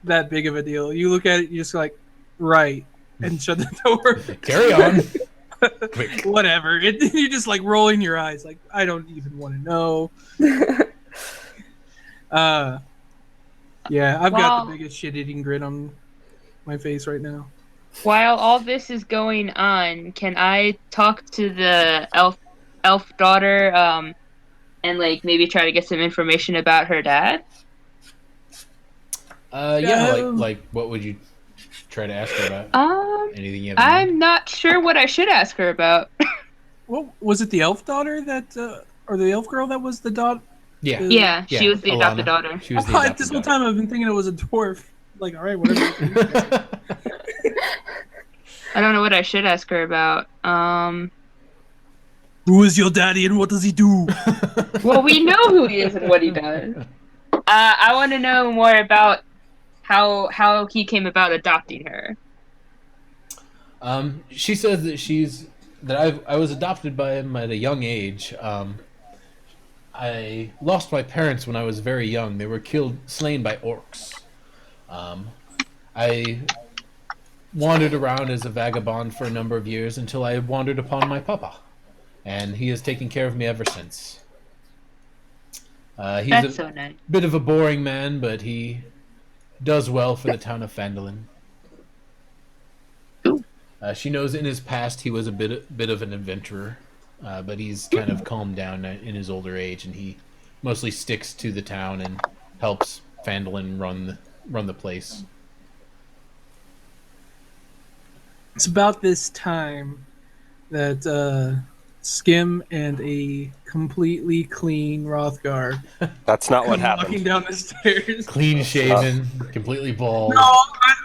that big of a deal. You look at it, you're just like, right, and shut the door. Carry on. Quick. Whatever. You're just like rolling your eyes, like I don't even want to know. Yeah, I've got Wow. the biggest shit-eating grin on my face right now. While all this is going on, can I talk to the elf daughter, and like maybe try to get some information about her dad? Yeah, like what would you try to ask her about? Anything you have in mind? I'm not sure what I should ask her about. Well, was it the elf daughter that, or the elf girl that was the daughter? Yeah. Yeah, she was the Alana. adopted daughter. She was the adopted This whole daughter. time I've been thinking it was a dwarf. Like, all right, whatever. I don't know what I should ask her about. Who is your daddy and what does he do? Well, we know who he is and what he does. I want to know more about how he came about adopting her. She says that I was adopted by him at a young age. I lost my parents when I was very young. They were slain by orcs. I wandered around as a vagabond for a number of years until I wandered upon my papa, and he has taken care of me ever since. He's That's a so nice. bit of a boring man, but he does well for the town of Phandalin. Cool. She knows in his past he was a bit of an adventurer, but he's kind of calmed down in his older age, and he mostly sticks to the town and helps Phandalin run the place. It's about this time that Skim and a completely clean Rothgar That's not what come walking happened. down the stairs. Clean shaven, completely bald. No,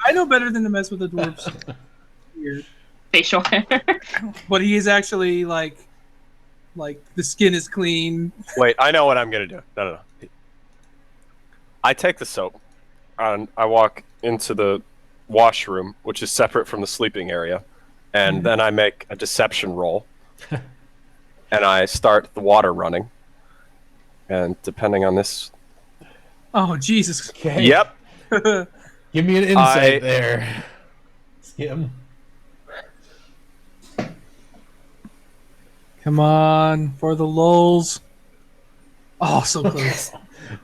I know better than to mess with the dwarves. Weird. Facial hair. But he is actually like the skin is clean. Wait, I know what I'm gonna do. No. I take the soap, and I walk into the washroom, which is separate from the sleeping area, and then I make a deception roll, and I start the water running. And depending on this, Oh Jesus! Okay. yep, Give me an insight there. Skim. Come on for the lulz. Oh, so close.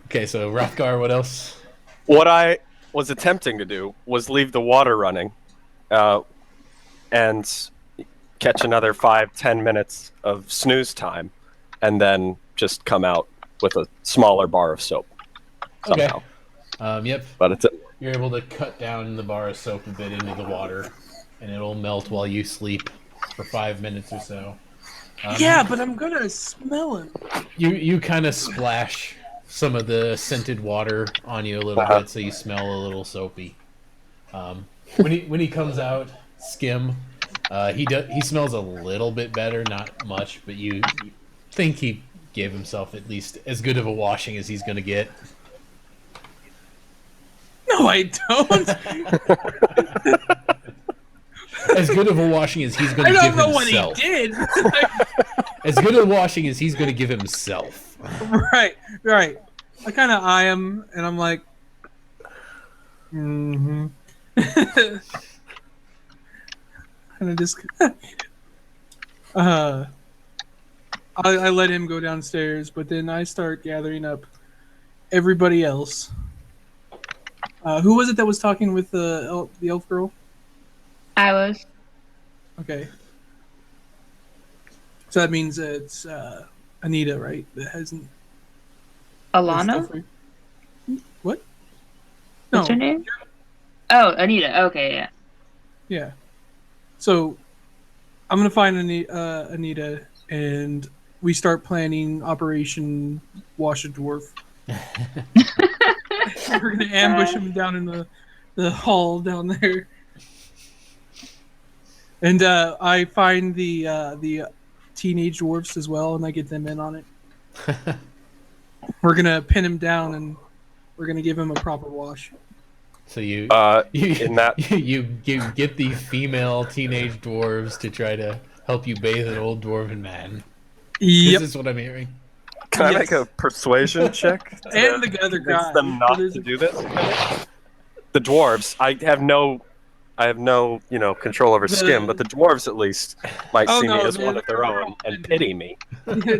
Okay, so Rothgar, what else? what I was attempting to do was leave the water running, and catch another 5-10 minutes of snooze time, and then just come out with a smaller bar of soap somehow. Okay. Yep. But it's You're able to cut down the bar of soap a bit into the water, and it'll melt while you sleep for 5 minutes or so. Yeah, but I'm gonna smell him. You kind of splash some of the scented water on you a little bit, so you smell a little soapy. When he comes out, Skim, he smells a little bit better, not much, but you think he gave himself at least as good of a washing as he's gonna get. No, I don't. As good of a washing as he's I gonna don't give know what he himself. did. As good of a washing as he's gonna give himself. Right. I kind of eye him, and I'm like, mm-hmm. And I just, I let him go downstairs, but then I start gathering up everybody else. Who was it that was talking with the elf girl? I was. Okay. So that means it's Anita, right? That hasn't. Alana? What? What's her name? Oh, Anita. Okay, yeah. Yeah. So I'm gonna find Anita, and we start planning Operation Wash a Dwarf. We're gonna ambush him down in the hall down there, and I find the teenage dwarfs as well, and I get them in on it. We're gonna pin him down, and we're gonna give him a proper wash. So you in that you get the female teenage dwarves to try to help you bathe an old dwarven man. Yep. This is what I'm hearing. Can I Yes. make a persuasion check? And the other convince guy. them not So to do this? The dwarves, I have no control over Skim, but the dwarves at least might Oh, see me no, as they're- one of their they're own all and into pity me.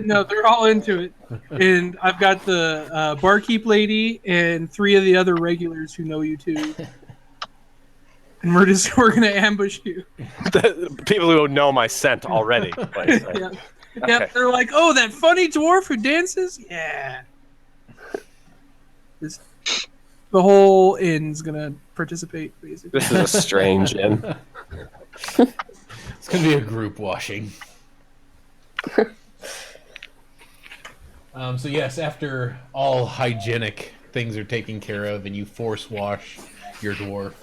No, they're all into it. And I've got the barkeep lady and 3 of the other regulars who know you too. And we're gonna ambush you. The people who know my scent already. Like, Yeah. Okay. Yep, they're like, oh, that funny dwarf who dances? Yeah. The whole inn's gonna participate, basically. This is a strange inn. It's gonna be a group washing. So yes, after all hygienic things are taken care of and you force wash your dwarf,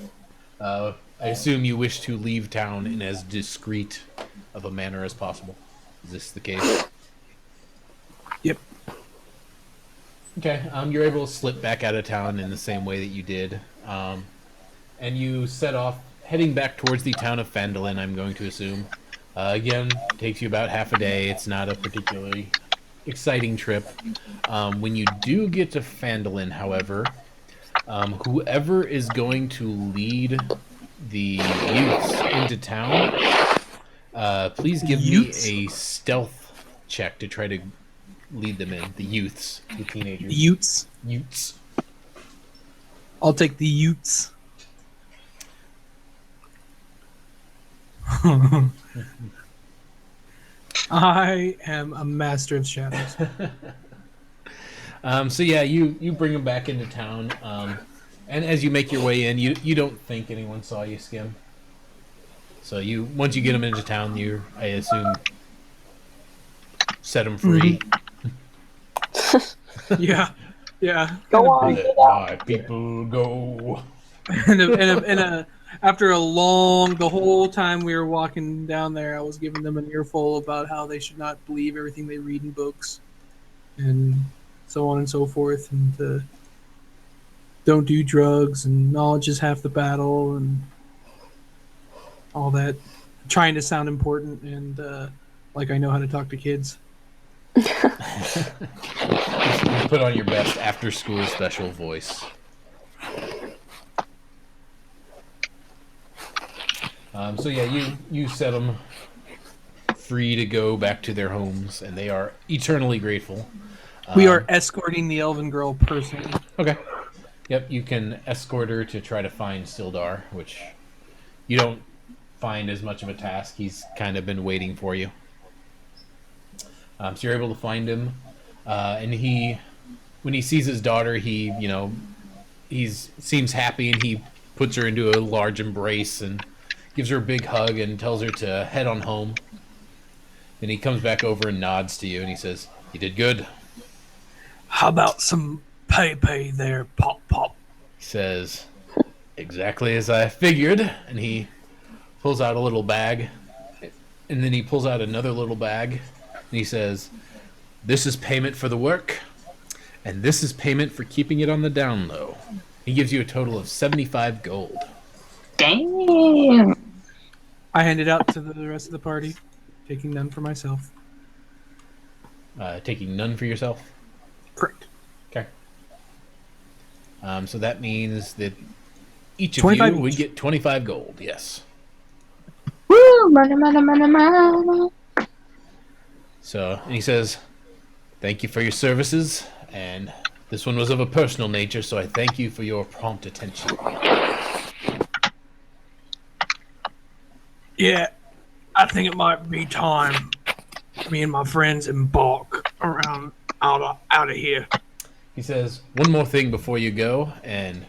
I assume you wish to leave town in as discreet of a manner as possible. Is this the case? Yep. Okay, you're able to slip back out of town in the same way that you did. And you set off, heading back towards the town of Phandalin, I'm going to assume. Again, takes you about half a day. It's not a particularly exciting trip. When you do get to Phandalin, however, whoever is going to lead the youths into town, please give me a stealth check to try to lead them in? The youths, the teenagers. Utes. Youths. I'll take the Utes. I am a master of shadows. So yeah, you bring them back into town, and as you make your way in, you don't think anyone saw you, Skim. So you once you get them into town, I assume set them free. Yeah, yeah. Go And a on. big- Let my people go. after the whole time we were walking down there, I was giving them an earful about how they should not believe everything they read in books, and so on and so forth, and don't do drugs, and knowledge is half the battle, and all that. Trying to sound important and like I know how to talk to kids. You put on your best after-school special voice. So yeah, you set them free to go back to their homes, and they are eternally grateful. We are escorting the elven girl personally. Okay. Yep, you can escort her to try to find Sildar, which you don't find as much of a task. He's kind of been waiting for you. So you're able to find him, and when he sees his daughter, he seems happy, and he puts her into a large embrace and gives her a big hug and tells her to head on home. Then he comes back over and nods to you, and he says, "You did good." How about some pay there, pop pop? He says, "Exactly as I figured," and he pulls out a little bag, and then he pulls out another little bag, and he says, "This is payment for the work, and this is payment for keeping it on the down low." He gives you a total of 75 gold. Damn. I hand it out to the rest of the party, taking none for myself. Taking none for yourself. Correct. Okay. So that means that each of 25 you would each. get 25 gold. Yes. Woo! Money, money, money, money. So, and he says, "Thank you for your services, and this one was of a personal nature, so I thank you for your prompt attention." Yeah, I think it might be time me and my friends embark around out of here. He says, "One more thing before you go, and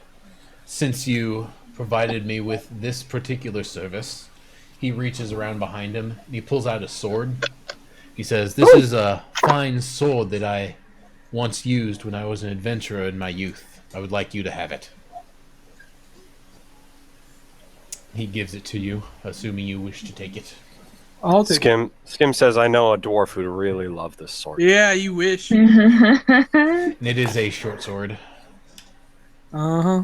since you provided me with this particular service," he reaches around behind him and he pulls out a sword. He says, "This is a fine sword that I once used when I was an adventurer in my youth. I would like you to have it." He gives it to you, assuming you wish to take it. I'll take it. Skim says, "I know a dwarf who'd really love this sword." Yeah, you wish. And it is a short sword. Uh-huh.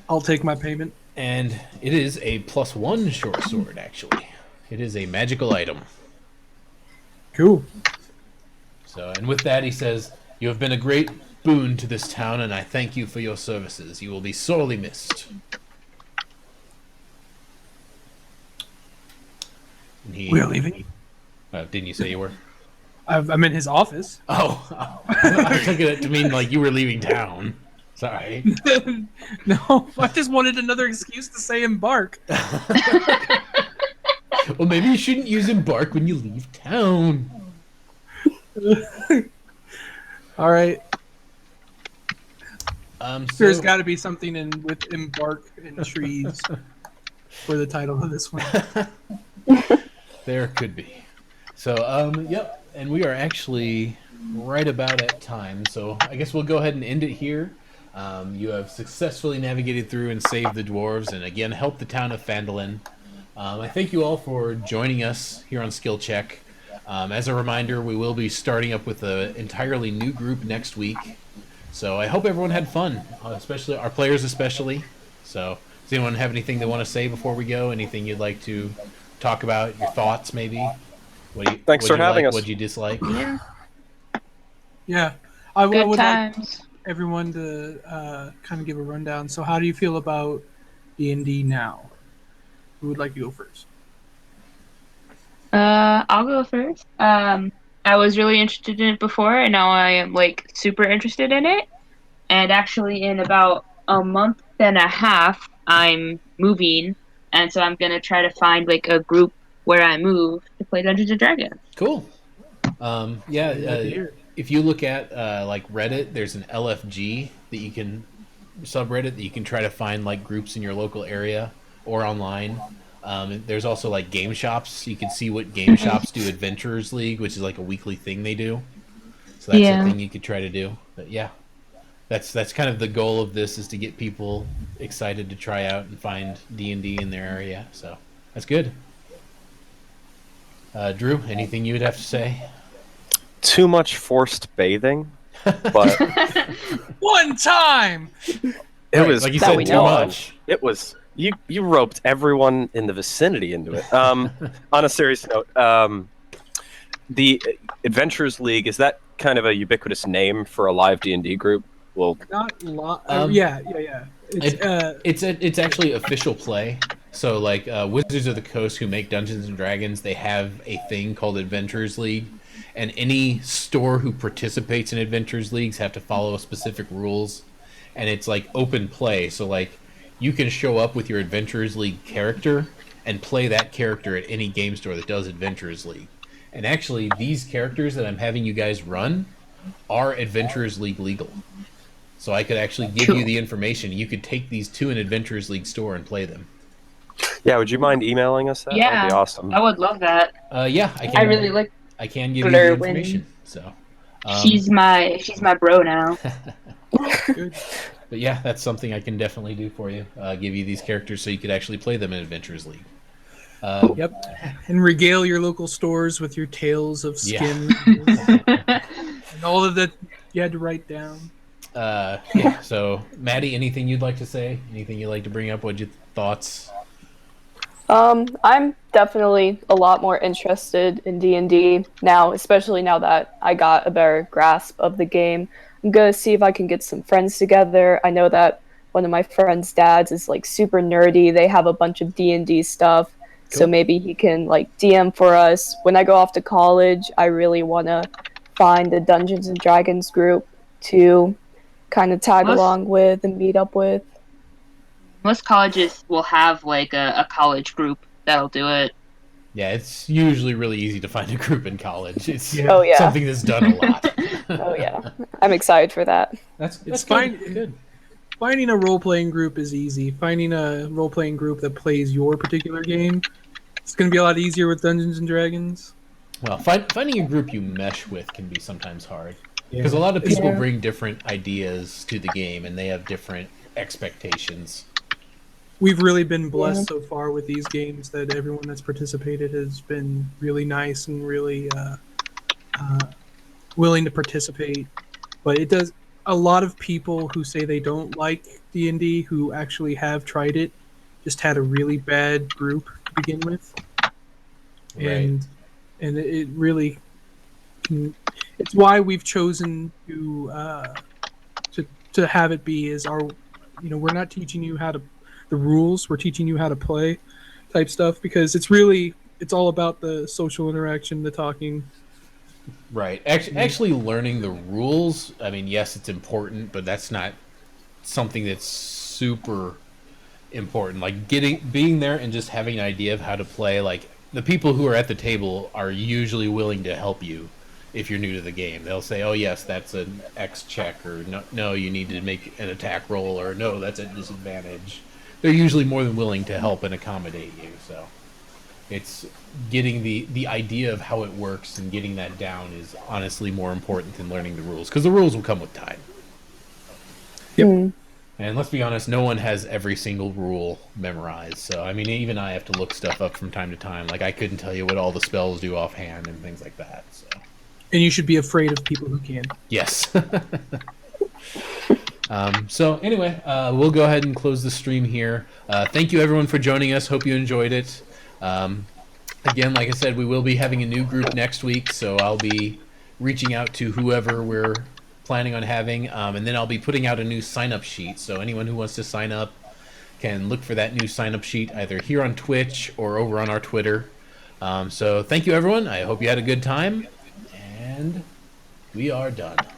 I'll take my payment. And it is a +1 short sword, actually. It is a magical item. Cool. So, and with that, he says, "You have been a great boon to this town, and I thank you for your services. You will be sorely missed." And We're leaving. Didn't you say you were? I'm in his office. Oh, I took it to mean like you were leaving town. Sorry. No, I just wanted another excuse to say embark. Well, maybe you shouldn't use embark when you leave town. All right. There's So, got to be something with embark and trees for the title of this one. there could be. So, yep, and we are actually right about at time. So I guess we'll go ahead and end it here. You have successfully navigated through and saved the dwarves, and again helped the town of Phandalin. I thank you all for joining us here on Skill Check. As a reminder, we will be starting up with an entirely new group next week. So I hope everyone had fun, especially our players especially. So does anyone have anything they want to say before we go? Anything you'd like to talk about? Your thoughts, maybe? Thanks for having us. What'd you dislike? Yeah. Yeah. I Good would like times. everyone to kind of give a rundown. So how do you feel about D&D now? Who would like to go first? I'll go first. I was really interested in it before, and now I am like super interested in it. And actually, in about a month and a half, I'm moving, and so I'm gonna try to find like a group where I move to play Dungeons and Dragons. Cool. Yeah, Really glad to hear it. if you look at like Reddit, there's an LFG that you can subreddit that you can try to find like groups in your local area or online. There's also like game shops. You can see what game shops do Adventurers League, which is like a weekly thing they do. So that's a Yeah. thing you could try to do. But yeah, that's kind of the goal of this is to get people excited to try out and find D&D in their area. So that's good. Drew, anything you would have to say? Too much forced bathing, but One time. it Right, was like you That said, we too know much. it was you roped everyone in the vicinity into it. On a serious note, the Adventurers League, is that kind of a ubiquitous name for a live D&D group? Well, Not lot. Um, Yeah. It's actually official play. So like Wizards of the Coast, who make Dungeons and Dragons, they have a thing called Adventurers League, and any store who participates in Adventurers Leagues have to follow specific rules, and it's like open play. So like you can show up with your Adventurers League character and play that character at any game store that does Adventurers League. And actually, these characters that I'm having you guys run are Adventurers League legal. So I could actually give you the information. You could take these to an Adventurers League store and play them. yeah, would you mind emailing us that? Yeah, That'd be awesome. I would love that. Yeah, I can. I really like I can give you Blur the when information. So, she's my bro now. Good. but yeah, that's something I can definitely do for you. Give you these characters so you could actually play them in Adventurers League. Yep. And regale your local stores with your tales of Yeah. skin and all of that you had to write down. Yeah. So, Maddie, anything you'd like to say? Anything you'd like to bring up? What's your thoughts? I'm definitely a lot more interested in D&D now, especially now that I got a better grasp of the game. I'm gonna see if I can get some friends together. I know that one of my friends' dads is like super nerdy. They have a bunch of D&D stuff, so Cool. maybe he can like DM for us. When I go off to college, I really want to find a Dungeons and Dragons group to kind of tag Most- along with and meet up with. Most colleges will have like a college group that'll do it. Yeah, it's usually really easy to find a group in college. It's Yeah. Oh yeah. something that's done a lot. Oh yeah. I'm excited for that. That's It's good. fine. Good. Finding a role playing group is easy. Finding a role playing group that plays your particular game, it's going to be a lot easier with Dungeons and Dragons. Well, finding a group you mesh with can be sometimes hard because a lot of people Yeah. bring different ideas to the game and they have different expectations. We've really been blessed so far with these games that everyone that's participated has been really nice and really willing to participate. But it does. A lot of people who say they don't like D&D, who actually have tried it, just had a really bad group to begin with, and it really can, it's why we've chosen to have it be as our, we're not teaching you how to the rules, we're teaching you how to play type stuff, because it's all about the social interaction, the talking. Right. Actually, learning the rules. I mean, yes, it's important, but that's not something that's super important. Like being there and just having an idea of how to play. Like the people who are at the table are usually willing to help you if you're new to the game. They'll say, "Oh, yes, that's an X check," or "No, you need to make an attack roll," or "No, that's a disadvantage." They're usually more than willing to help and accommodate you. So it's getting the idea of how it works and getting that down is honestly more important than learning the rules, because the rules will come with time. Yep. And let's be honest, no one has every single rule memorized. So I mean, even I have to look stuff up from time to time. Like I couldn't tell you what all the spells do offhand and things like that. So And you should be afraid of people who can. yes. So anyway, we'll go ahead and close the stream here. Thank you everyone for joining us. Hope you enjoyed it. Again, like I said, we will be having a new group next week, so I'll be reaching out to whoever we're planning on having, and then I'll be putting out a new sign-up sheet. So anyone who wants to sign up can look for that new sign-up sheet either here on Twitch or over on our Twitter. So thank you everyone. I hope you had a good time, And we are done.